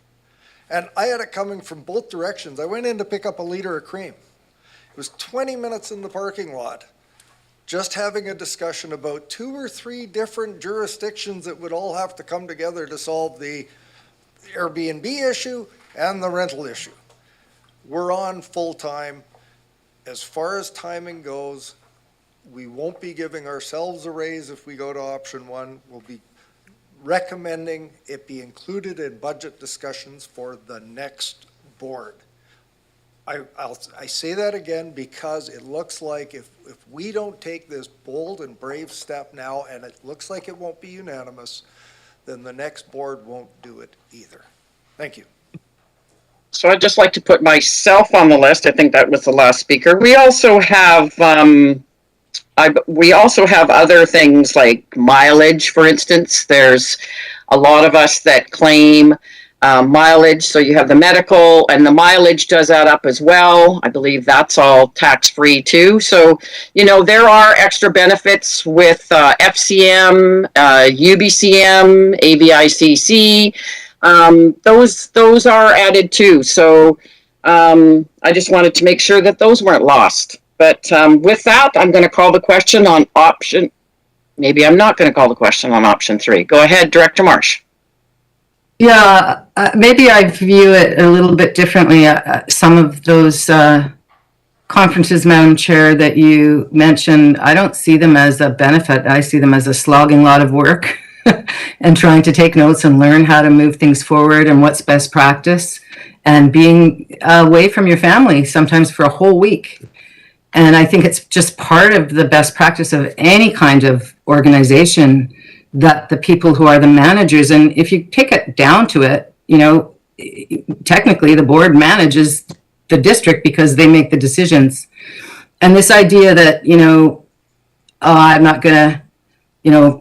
And I had it coming from both directions. I went in to pick up a liter of cream. It was 20 minutes in the parking lot, just having a discussion about 2 or 3 different jurisdictions that would all have to come together to solve the Airbnb issue and the rental issue. We're on full time. As far as timing goes, we won't be giving ourselves a raise if we go to option 1. We'll be recommending it be included in budget discussions for the next board. I say that again because it looks like if we don't take this bold and brave step now, and it looks like it won't be unanimous, then the next board won't do it either. Thank you. So I'd just like to put myself on the list. I think that was the last speaker. We also have other things like mileage, for instance. There's a lot of us that claim mileage. So you have the medical, and the mileage does add up as well. I believe that's all tax-free too. So, you know, there are extra benefits with FCM, UBCM, AVICC. Those are added too. So I just wanted to make sure that those weren't lost. But with that, I'm going to call the question on option. Maybe I'm not going to call the question on option 3. Go ahead, Director Marsh. Yeah, maybe I view it a little bit differently. Some of those conferences, Madam Chair, that you mentioned, I don't see them as a benefit. I see them as a slogging lot of work and trying to take notes and learn how to move things forward and what's best practice, and being away from your family sometimes for a whole week. And I think it's just part of the best practice of any kind of organization that the people who are the managers, and if you take it down to it, you know, technically the board manages the district because they make the decisions. And this idea that, you know, I'm not going to, you know,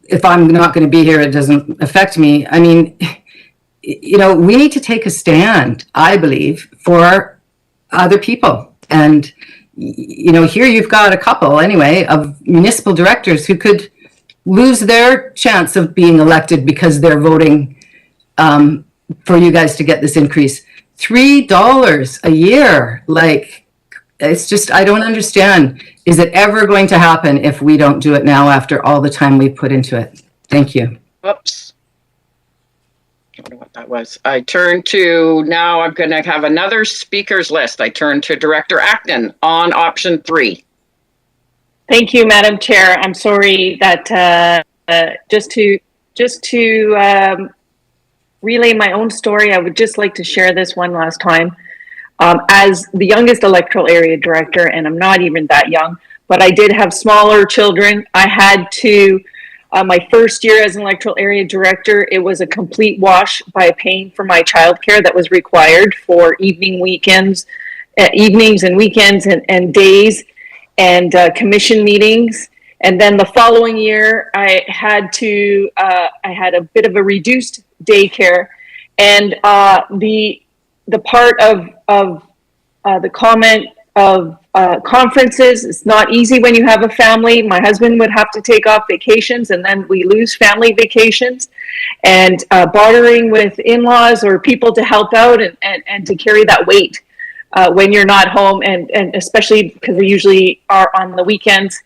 if I'm not going to be here, it doesn't affect me. I mean, you know, we need to take a stand, I believe, for other people. And, you know, here you've got a couple, anyway, of municipal directors who could lose their chance of being elected because they're voting for you guys to get this increase. $3 a year, like, it's just, I don't understand. Is it ever going to happen if we don't do it now after all the time we put into it? Thank you. Whoops. I don't know what that was. I turn to, now I'm going to have another speakers list. I turn to Director Acton on option 3. Thank you, Madam Chair. I'm sorry that just to relay my own story, I would just like to share this one last time. As the youngest electoral area director, and I'm not even that young, but I did have smaller children. I had to, my first year as an electoral area director, it was a complete wash by paying for my childcare that was required for evenings and weekends and days, and commission meetings. And then the following year, I had a bit of a reduced daycare. And the part of the comment of conferences, it's not easy when you have a family. My husband would have to take off vacations, and then we lose family vacations. And bartering with in-laws or people to help out and to carry that weight when you're not home, and especially because we usually are on the weekends,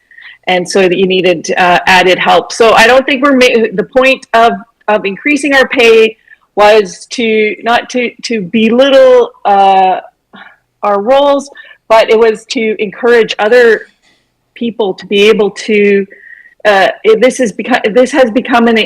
and so that you needed added help. So I don't think the point of increasing our pay was not to belittle our roles, but it was to encourage other people to be able to. This has become an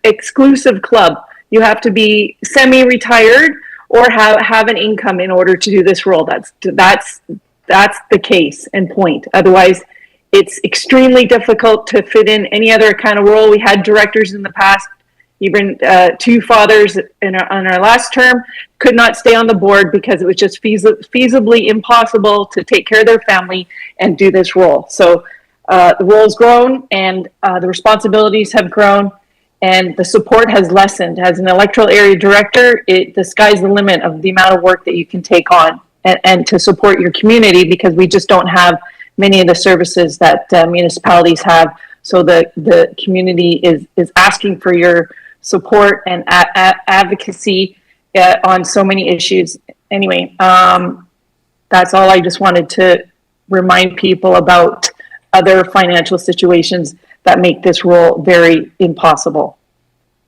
exclusive club. You have to be semi-retired or have an income in order to do this role. That's the case and point. Otherwise, it's extremely difficult to fit in any other kind of role. We had directors in the past, even 2 fathers on our last term, could not stay on the board because it was just feasibly impossible to take care of their family and do this role. So the role's grown, and the responsibilities have grown, and the support has lessened. As an electoral area director, the sky's the limit of the amount of work that you can take on. and to support your community, because we just don't have many of the services that municipalities have. So the community is asking for your support and advocacy on so many issues. Anyway, that's all. I just wanted to remind people about other financial situations that make this role very impossible.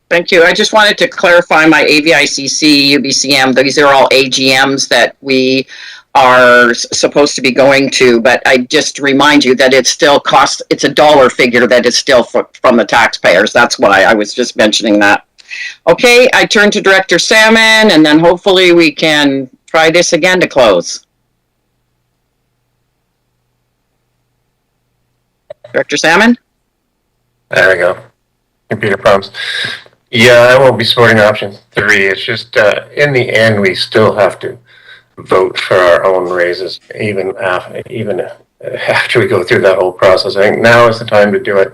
Thank you. I just wanted to clarify my AVICC, UBCM. These are all AGMs that we are supposed to be going to, but I just remind you that it still costs, it's a dollar figure that is still from the taxpayers. That's why I was just mentioning that. Okay, I turn to Director Salmon, and then hopefully we can try this again to close. Director Salmon? There we go. Computer problems. Yeah, I won't be supporting option 3. It's just, in the end, we still have to vote for our own raises, even after we go through that whole process. I think now is the time to do it.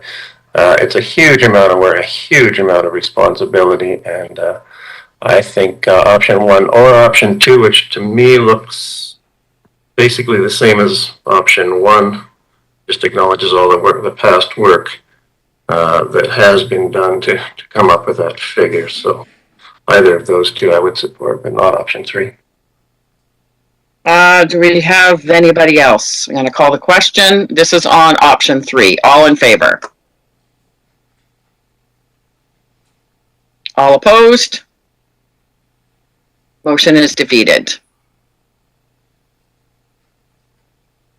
It's a huge amount of work, a huge amount of responsibility, and I think option 1 or option 2, which to me looks basically the same as option 1, just acknowledges all the work, the past work that has been done to come up with that figure. So either of those two I would support, but not option 3. Do we have anybody else? I'm going to call the question. This is on option 3. All in favor? All opposed? Motion is defeated.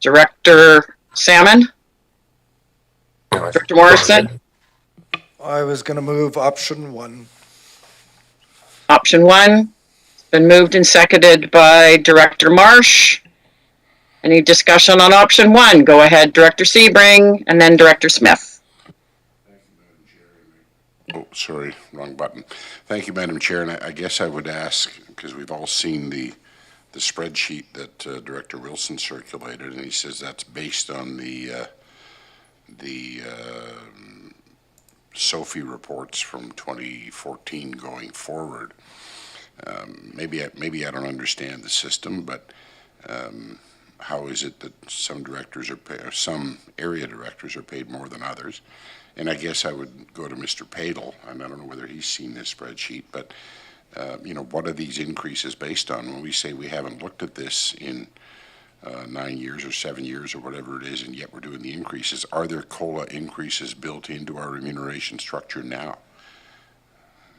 Director Salmon? Director Morrison? I was going to move option 1. Option 1. Been moved and seconded by Director Marsh. Any discussion on option 1? Go ahead, Director Sebring, and then Director Smith. Oh, sorry, wrong button. Thank you, Madam Chair. And I guess I would ask, because we've all seen the spreadsheet that Director Wilson circulated, and he says that's based on the SOFI reports from 2014 going forward. Maybe I don't understand the system, but how is it that some directors are paid, or some area directors are paid more than others? And I guess I would go to Mr. Padel, and I don't know whether he's seen this spreadsheet, but what are these increases based on? When we say we haven't looked at this in 9 years or 7 years or whatever it is, and yet we're doing the increases, are there COLA increases built into our remuneration structure now?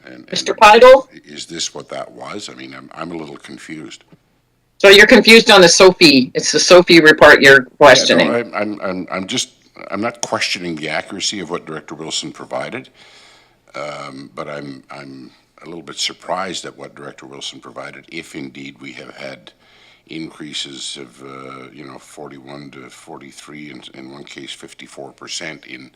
And Mr. Padel? Is this what that was? I mean, I'm a little confused. So you're confused on the SOFI. It's the SOFI report you're questioning. Yeah, no, I'm not questioning the accuracy of what Director Wilson provided, but I'm a little bit surprised at what Director Wilson provided, if indeed we have had increases of 41 to 43, and in one case 54% in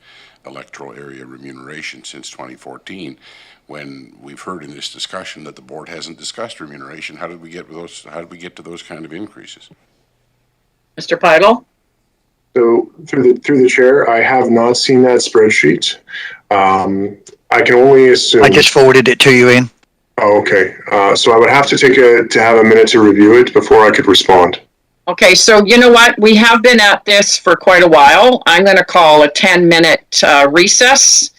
electoral area remuneration since 2014. When we've heard in this discussion that the board hasn't discussed remuneration, how did we get those? How did we get to those kind of increases? Mr. Padel? So through the chair, I have not seen that spreadsheet. I can only assume. I just forwarded it to you, Ian. Oh, okay. So I would have to have a minute to review it before I could respond. Okay, so you know what? We have been at this for quite a while. I'm going to call a 10-minute recess.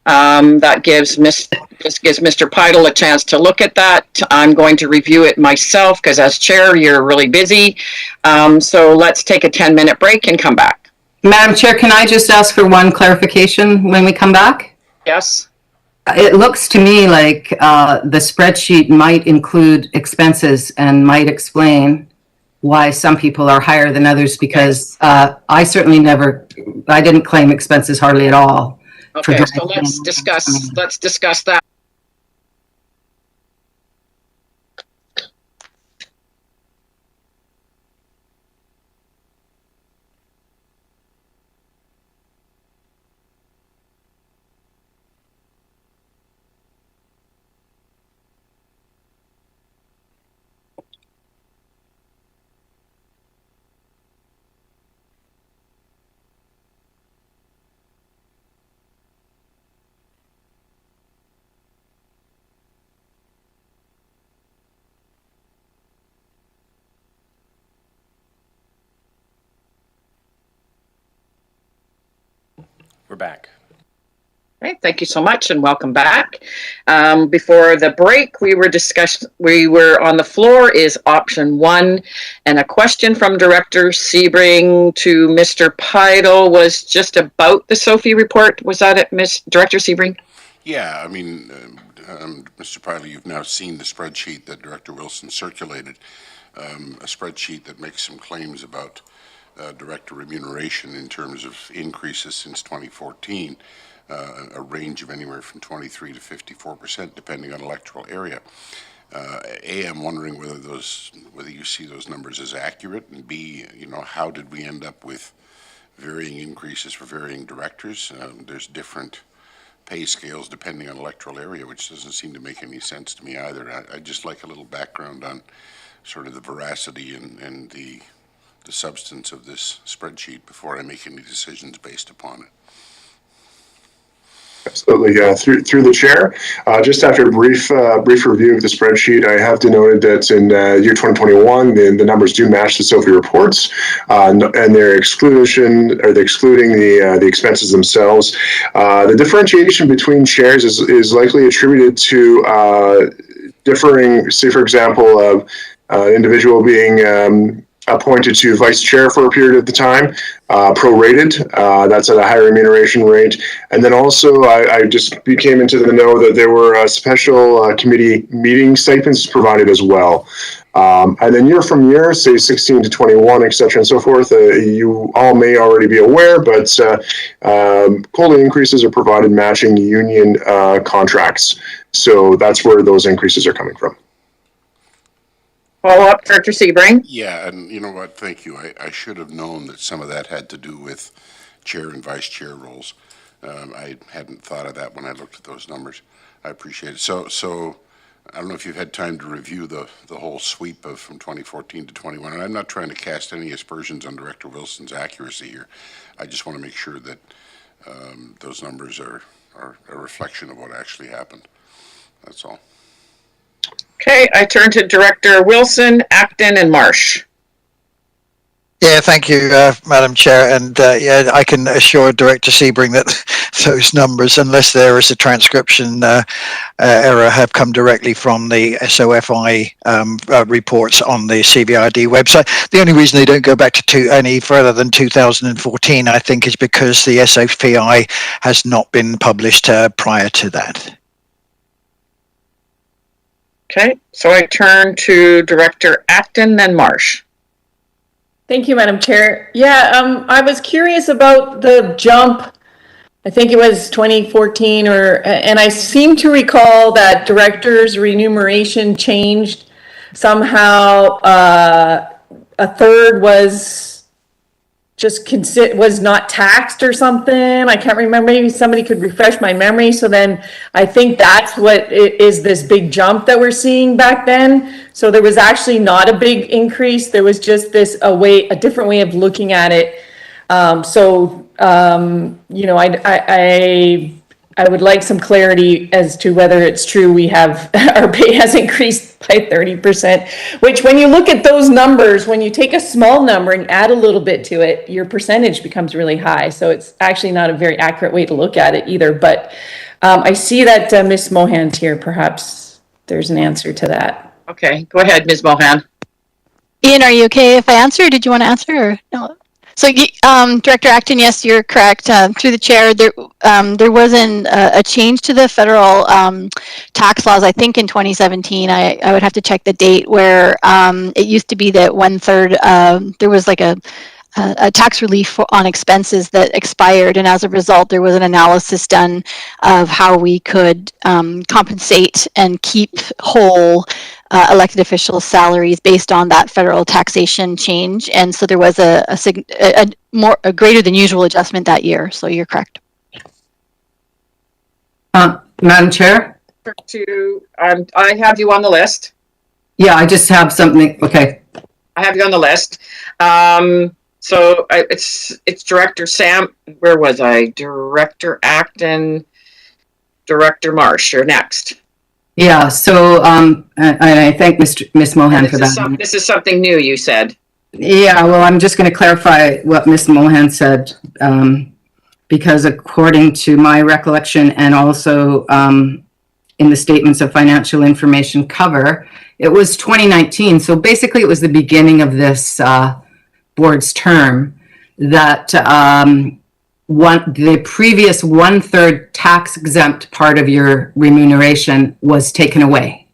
That gives Mr. Pidle a chance to look at that. I'm going to review it myself because as chair, you're really busy. So let's take a 10-minute break and come back. Madam Chair, can I just ask for one clarification when we come back? Yes. It looks to me like the spreadsheet might include expenses and might explain why some people are higher than others, because I certainly I didn't claim expenses hardly at all. Okay, so let's discuss that. back. Okay, thank you so much and welcome back. Before the break, we were on the floor is option 1, and a question from Director Sebring to Mr. Pidle was just about the Sophie report. Was that it, Director Sebring? Yeah, I mean, Mr. Pidle, you've now seen the spreadsheet that Director Wilson circulated, a spreadsheet that makes some claims about director remuneration in terms of increases since 2014. A range of anywhere from 23 to 54%, depending on electoral area. A, I'm wondering whether you see those numbers as accurate, and B, how did we end up with varying increases for varying directors? There's different pay scales depending on electoral area, which doesn't seem to make any sense to me either. I'd just like a little background on sort of the veracity and the substance of this spreadsheet before I make any decisions based upon it. Absolutely. Through the chair, just after a brief review of the spreadsheet, I have denoted that in year 2021, the numbers do match the Sophie reports, and they're excluding the expenses themselves. The differentiation between chairs is likely attributed to differing, say, for example, an individual being appointed to vice chair for a period of the time, prorated. That's at a higher remuneration rate. And then also, I just came into the know that there were special committee meeting stipends provided as well. And then year from year, say 16 to 21, et cetera, and so forth, you all may already be aware, but COLA increases are provided matching union contracts. So that's where those increases are coming from. Follow up, Director Sebring. Yeah, and you know what? Thank you. I should have known that some of that had to do with chair and vice chair roles. I hadn't thought of that when I looked at those numbers. I appreciate it. So I don't know if you've had time to review the whole sweep of from 2014 to 21. And I'm not trying to cast any aspersions on Director Wilson's accuracy here. I just want to make sure that those numbers are a reflection of what actually happened. That's all. Okay, I turn to Director Wilson, Acton, and Marsh. Yeah, thank you, Madam Chair. And yeah, I can assure Director Sebring that those numbers, unless there is a transcription error, have come directly from the SOFI reports on the CVRD website. The only reason they don't go back to any further than 2014, I think, is because the SOFI has not been published prior to that. Okay, so I turn to Director Acton, then Marsh. Thank you, Madam Chair. Yeah, I was curious about the jump. I think it was 2014, and I seem to recall that directors' remuneration changed somehow. A third was was not taxed or something. I can't remember. Maybe somebody could refresh my memory. So then I think that's what is this big jump that we're seeing back then. So there was actually not a big increase. There was just a different way of looking at it. You know, I would like some clarity as to whether it's true we have our pay has increased by 30%, which when you look at those numbers, when you take a small number and add a little bit to it, your percentage becomes really high. So it's actually not a very accurate way to look at it either. But I see that Ms. Mohan's here. Perhaps there's an answer to that. Okay, go ahead, Ms. Mohan. Ian, are you okay if I answer? Did you want to answer or no? So, Director Acton, yes, you're correct. Through the chair, there wasn't a change to the federal tax laws. I think in 2017, I would have to check the date, where it used to be that 1/3 there was like a tax relief on expenses that expired, and as a result, there was an analysis done of how we could compensate and keep whole elected officials' salaries based on that federal taxation change, and so there was a greater than usual adjustment that year. So you're correct. Madam Chair? I have you on the list. Yeah, I just have something. Okay. I have you on the list. So it's Director Sam. Where was I? Director Acton, Director Marsh. You're next. Yeah. So I thank Ms. Mohan for that. This is something new, you said. Yeah. Well, I'm just going to clarify what Ms. Mohan said. because according to my recollection and also in the statements of financial information cover, it was 2019. So basically it was the beginning of this board's term that the previous 1/3 tax exempt part of your remuneration was taken away.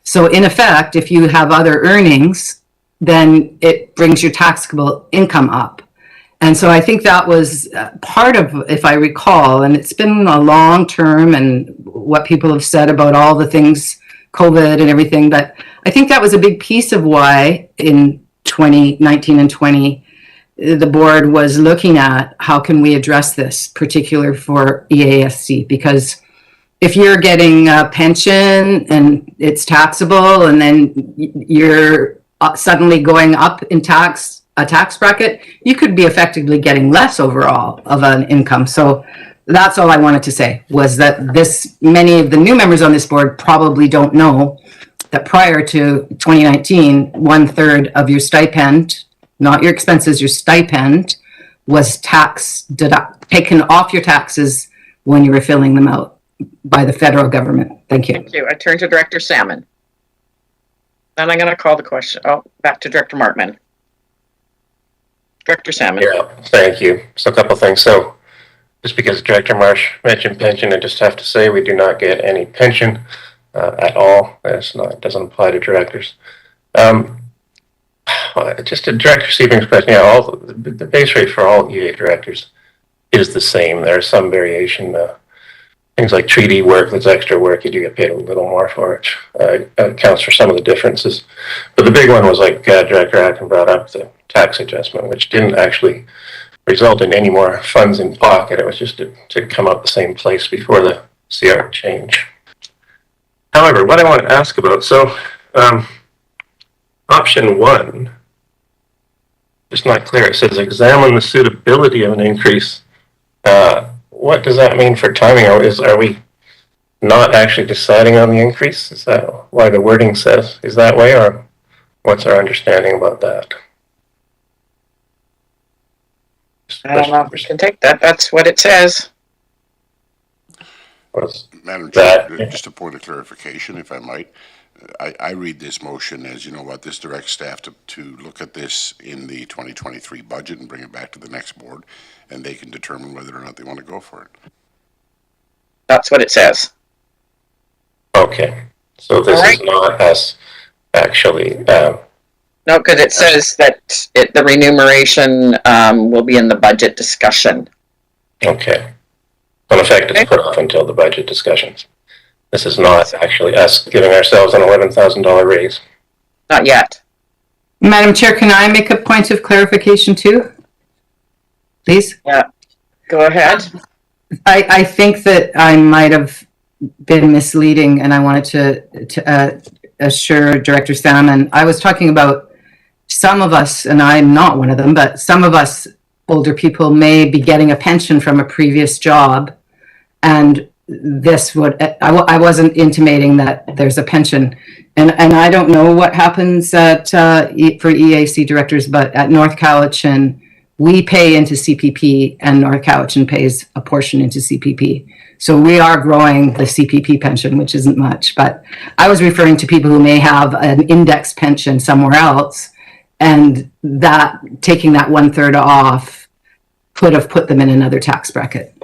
So in effect, if you have other earnings, then it brings your taxable income up. And so I think that was part of, if I recall, and it's been a long term and what people have said about all the things, COVID and everything, but I think that was a big piece of why in 2019 and 20, the board was looking at how can we address this, particular for EASC, because if you're getting a pension and it's taxable and then you're suddenly going up in a tax bracket, you could be effectively getting less overall of an income. So that's all I wanted to say, was that many of the new members on this board probably don't know that prior to 2019, 1/3 of your stipend, not your expenses, your stipend, was taken off your taxes when you were filling them out by the federal government. Thank you. Thank you. I turn to Director Salmon. Then I'm going to call the question. Back to Director Martman. Director Salmon. Yeah, thank you. So a couple things. So just because Director Marsh mentioned pension, I just have to say we do not get any pension at all. It doesn't apply to directors. Just to Director Sebring's question, the base rate for all EA directors is the same. There's some variation. Things like treaty work, that's extra work, you do get paid a little more for it. Accounts for some of the differences. But the big one was, like Director Atkin brought up, the tax adjustment, which didn't actually result in any more funds in pocket. It was just to come out the same place before the CR change. However, what I want to ask about, so option 1, just not clear. It says examine the suitability of an increase. What does that mean for timing? Are we not actually deciding on the increase? Is that why the wording says is that way, or what's our understanding about that? I don't know if we can take that. That's what it says. Madam Chair, just a point of clarification, if I might. I read this motion as, you know what, this directs staff to look at this in the 2023 budget and bring it back to the next board, and they can determine whether or not they want to go for it. That's what it says. Okay. So this is not us actually. No, because it says that the remuneration will be in the budget discussion. Okay. In effect, it's put off until the budget discussions. This is not actually us giving ourselves an $11,000 raise. Not yet. Madam Chair, can I make a point of clarification too? Please? Yeah. Go ahead. I think that I might have been misleading, and I wanted to assure Director Salmon. I was talking about some of us, and I'm not one of them, but some of us older people may be getting a pension from a previous job, and this would, I wasn't intimating that there's a pension. And I don't know what happens at for EAC directors, but at North Cowichan, we pay into CPP and North Cowichan pays a portion into CPP. So we are growing the CPP pension, which isn't much, but I was referring to people who may have an index pension somewhere else, and that taking that 1/3 off could have put them in another tax bracket.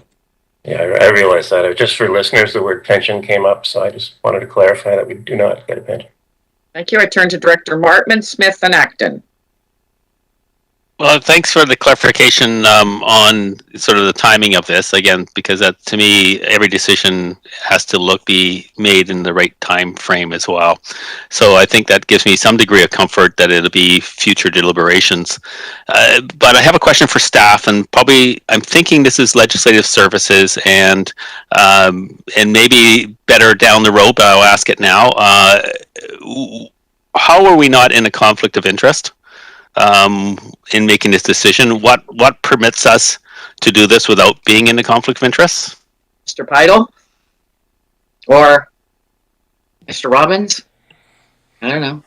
Yeah, I realize that. Just for listeners, the word pension came up, so I just wanted to clarify that we do not get a pension. Thank you. I turn to Director Martman, Smith, and Acton. Well, thanks for the clarification on sort of the timing of this, again, because that, to me, every decision has to be made in the right time frame as well. So I think that gives me some degree of comfort that it'll be future deliberations. But I have a question for staff, and probably I'm thinking this is legislative services, and maybe better down the road, but I'll ask it now. How are we not in a conflict of interest in making this decision? What permits us to do this without being in a conflict of interest? Mr. Pidle? Or Mr. Robbins? I don't know.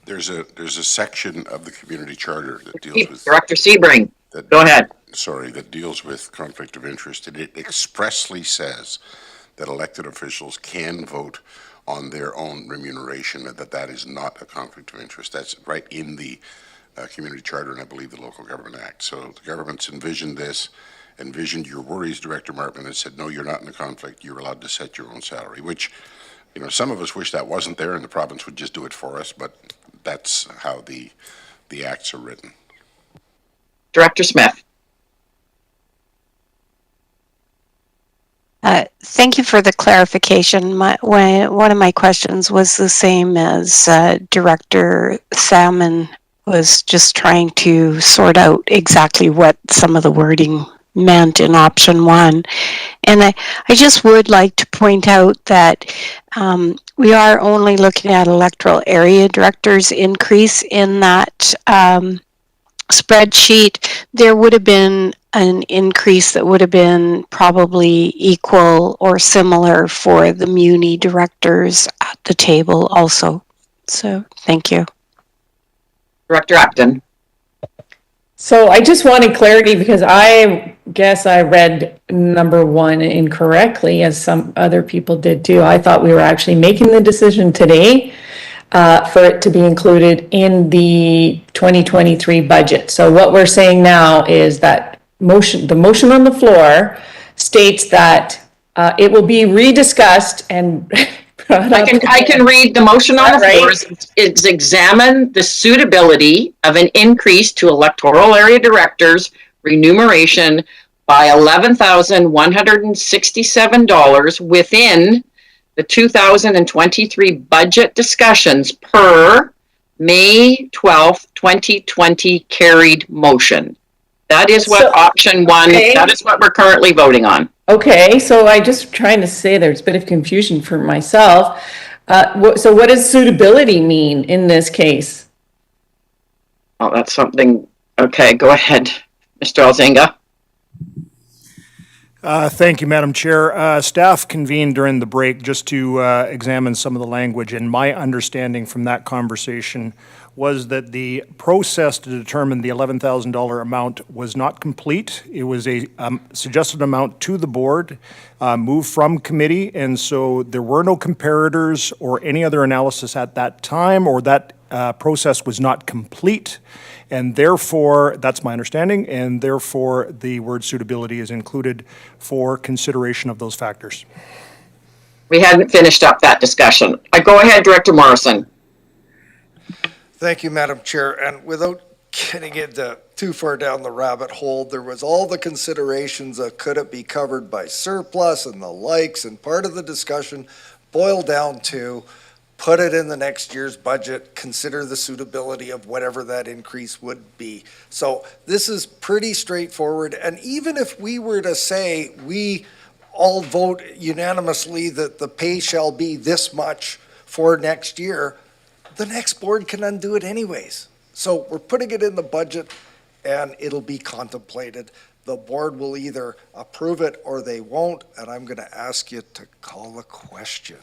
There's a section of the community charter that deals with Director Sebring, go ahead. sorry, that deals with conflict of interest, and it expressly says that elected officials can vote on their own remuneration, and that is not a conflict of interest. That's right in the Community Charter and I believe the Local Government Act. So the government's envisioned this, envisioned your worries, Director Martman, and said, no, you're not in a conflict. You're allowed to set your own salary, which, you know, some of us wish that wasn't there and the province would just do it for us, but that's how the acts are written. Director Smith. Thank you for the clarification. One of my questions was the same as Director Salmon was just trying to sort out exactly what some of the wording meant in option one. And I just would like to point out that we are only looking at electoral area directors increase in that spreadsheet. There would have been an increase that would have been probably equal or similar for the muni directors at the table also. So thank you. Director Acton. So I just wanted clarity because I guess I read number one incorrectly, as some other people did too. I thought we were actually making the decision today for it to be included in the 2023 budget. So what we're saying now is that the motion on the floor states that it will be rediscussed and I can read the motion on the floor. It's examine the suitability of an increase to electoral area directors' remuneration by $11,167 within the 2023 budget discussions per May 12th, 2020 carried motion. That is what option one, that is what we're currently voting on. Okay, so I just trying to say there's a bit of confusion for myself. So what does suitability mean in this case? Oh, that's something. Okay, go ahead, Mr. Alzinga. Thank you, Madam Chair. Staff convened during the break just to examine some of the language, and my understanding from that conversation was that the process to determine the $11,000 amount was not complete. It was a suggested amount to the board, moved from committee, and so there were no comparators or any other analysis at that time, or that process was not complete. And therefore, that's my understanding, and therefore the word suitability is included for consideration of those factors. We hadn't finished up that discussion. Go ahead, Director Morrison. Thank you, Madam Chair. And without getting into too far down the rabbit hole, there was all the considerations of could it be covered by surplus and the likes, and part of the discussion boiled down to put it in the next year's budget, consider the suitability of whatever that increase would be. So this is pretty straightforward. And even if we were to say we all vote unanimously that the pay shall be this much for next year, the next board can undo it anyways. So we're putting it in the budget and it'll be contemplated. The board will either approve it or they won't, and I'm going to ask you to call a question.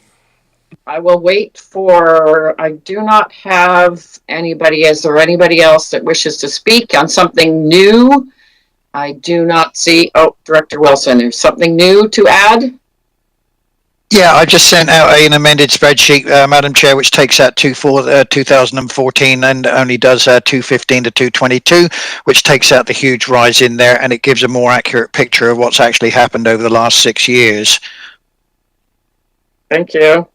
I will wait for, I do not have anybody. Is there anybody else that wishes to speak on something new? I do not see, oh, Director Wilson, there's something new to add? Yeah, I just sent out an amended spreadsheet, Madam Chair, which takes out 2014 and only does 215 to 222, which takes out the huge rise in there, and it gives a more accurate picture of what's actually happened over the last 6 years. Thank you.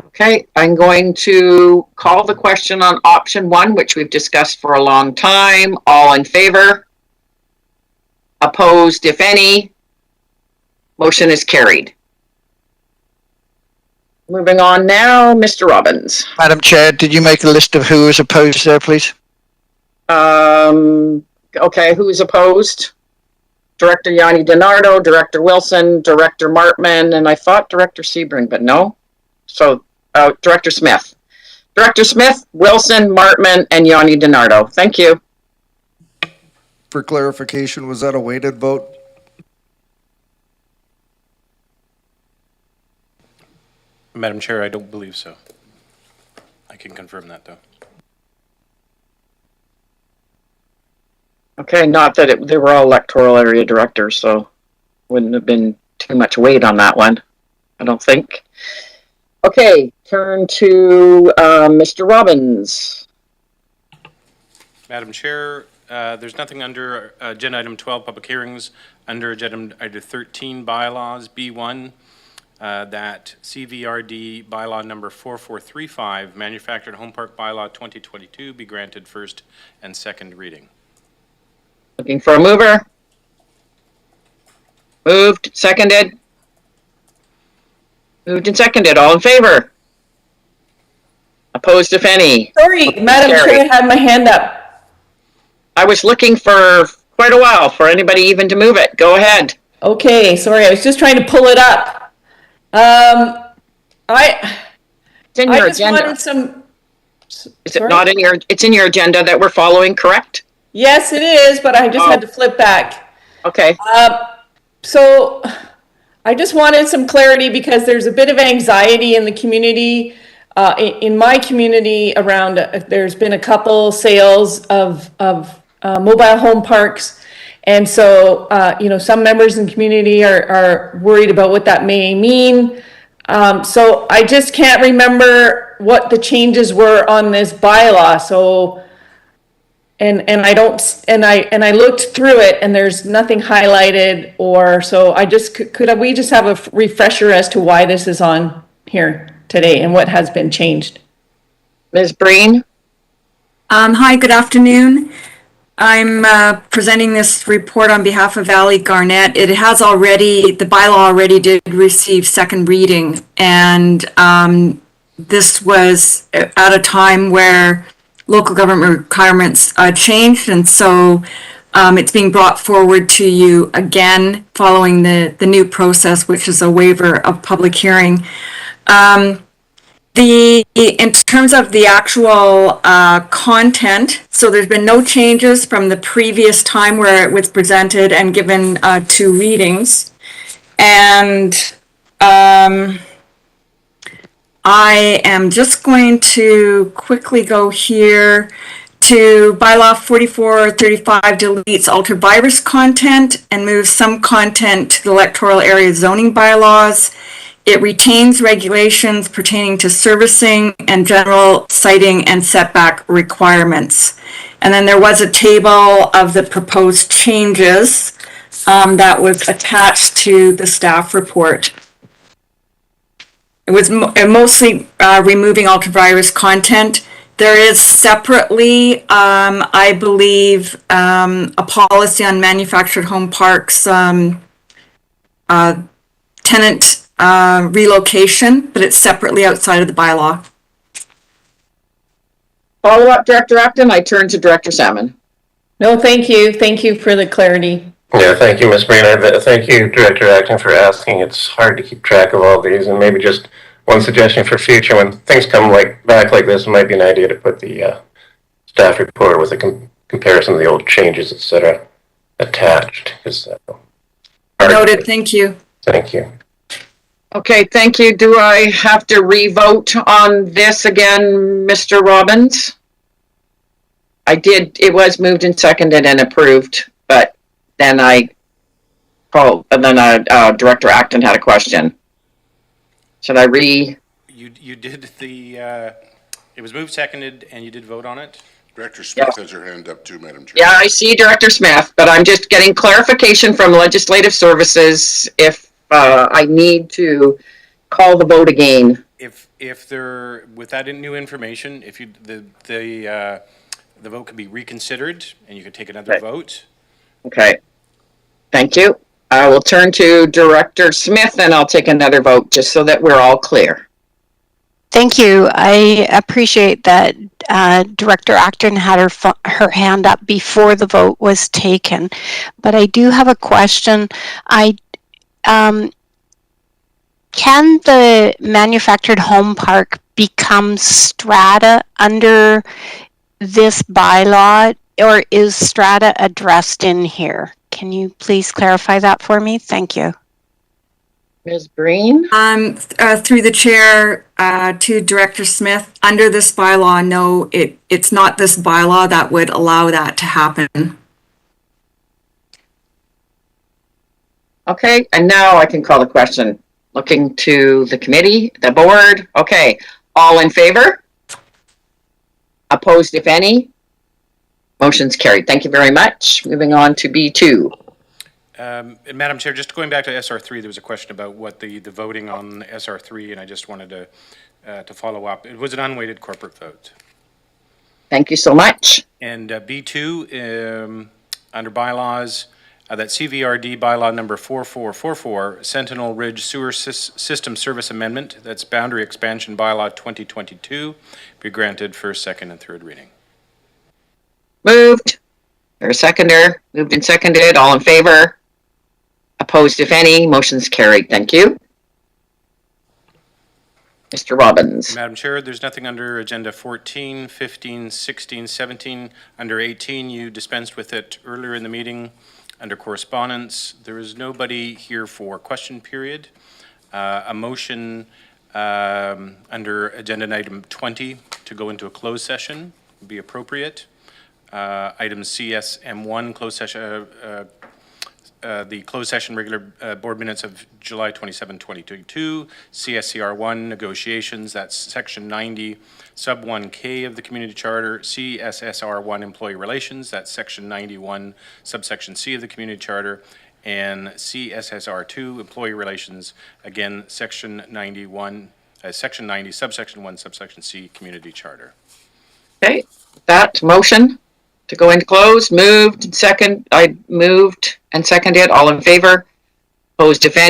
Okay, I'm going to call the question on option one, which we've discussed for a long time. All in favor? Opposed, if any? Motion is carried. Moving on now, Mr. Robbins. Madam Chair, did you make a list of who is opposed there, please? Okay, who is opposed? Director Yanni DiNardo, Director Wilson, Director Martman, and I thought Director Sebring, but no. So Director Smith. Director Smith, Wilson, Martman, and Yanni DiNardo. Thank you. For clarification, was that a weighted vote? Madam Chair, I don't believe so. I can confirm that, though. Okay, not that they were all electoral area directors, so wouldn't have been too much weight on that one, I don't think. Okay, turn to Mr. Robbins. Madam Chair, there's nothing under agenda item 12, public hearings, under agenda item 13, bylaws, B1, that CVRD bylaw number 4435, manufactured home park bylaw 2022, be granted first and second reading. Looking for a mover? Moved, seconded? Moved and seconded, all in favor? Opposed, if any? Sorry, Madam Chair, I had my hand up. I was looking for quite a while for anybody even to move it. Go ahead. Okay, sorry, I was just trying to pull it up. It's in your just agenda. wanted some. Is it not in your? It's in your agenda that we're following, correct? Yes, it is, but I just had to flip back. Okay. So I just wanted some clarity because there's a bit of anxiety in the community. In my community around, there's been a couple sales of mobile home parks. And so, some members in the community are worried about what that may mean. So I just can't remember what the changes were on this bylaw. So, and I looked through it and there's nothing highlighted so I just, could we just have a refresher as to why this is on here today and what has been changed? Ms. Breen? Hi, good afternoon. I'm presenting this report on behalf of Valley Garnet. The bylaw already did receive second reading, and this was at a time where local government requirements changed, and so it's being brought forward to you again following the new process, which is a waiver of public hearing. In terms of the actual content, so there's been no changes from the previous time where it was presented and given 2 readings. And I am just going to quickly go here to bylaw 4435 deletes ultra-virus content and moves some content to the electoral area zoning bylaws. It retains regulations pertaining to servicing and general siting and setback requirements. And then there was a table of the proposed changes that was attached to the staff report. It was mostly removing ultra-virus content. There is separately, I believe, a policy on manufactured home parks, tenant relocation, but it's separately outside of the bylaw. Follow up, Director Acton. I turn to Director Salmon. No, thank you. Thank you for the clarity. Yeah, thank you, Ms. Breen. Thank you, Director Acton, for asking. It's hard to keep track of all these, and maybe just one suggestion for future, when things come back like this, it might be an idea to put the staff report with a comparison of the old changes, etc., attached. Noted. Thank you. Thank you. Okay, thank you. Do I have to re-vote on this again, Mr. Robbins? I did. It was moved and seconded and approved, but then Director Acton had a question. Should I You did it was moved, seconded, and you did vote on it? Director Smith has her hand up too, Madam Chair. Yeah, I see Director Smith, but I'm just getting clarification from Legislative Services if I need to call the vote again. If there, with that new information, if you the vote can be reconsidered and you can take another vote. Okay. Thank you. I will turn to Director Smith and I'll take another vote just so that we're all clear. Thank you. I appreciate that Director Acton had her hand up before the vote was taken. But I do have a question. Can the manufactured home park become strata under this bylaw, or is strata addressed in here? Can you please clarify that for me? Thank you. Ms. Breen? Through the chair to Director Smith, under this bylaw, no, it's not this bylaw that would allow that to happen. Okay, and now I can call the question. Looking to the committee, the board. Okay, all in favor? Opposed, if any? Motion's carried. Thank you very much. Moving on to B2. And Madam Chair, just going back to SR3, there was a question about what the voting on SR3, and I just wanted to follow up. It was an unweighted corporate vote. Thank you so much. And B2, under bylaws, that CVRD bylaw number 4444, Sentinel Ridge Sewer System Service Amendment, that's boundary expansion bylaw 2022, be granted first, second, and third reading. Moved. There's a seconder. Moved and seconded. All in favor? Opposed, if any? Motion's carried. Thank you. Mr. Robbins. Madam Chair, there's nothing under agenda 14, 15, 16, 17. Under 18, you dispensed with it earlier in the meeting. Under correspondence, there is nobody here for question period. A motion under agenda item 20 to go into a closed session would be appropriate. Item CSM1, closed session, the closed session regular board minutes of July 27, 2022, CSCR1 negotiations, that's section 90, sub 1K of the community charter, CSSR1 employee relations, that's section 91, subsection C of the community charter, and CSSR2 employee relations, again, section 91, section 90, subsection 1, subsection C, community charter. Okay, that motion to go into close, moved and second, I moved and seconded. All in favor? Opposed, if any?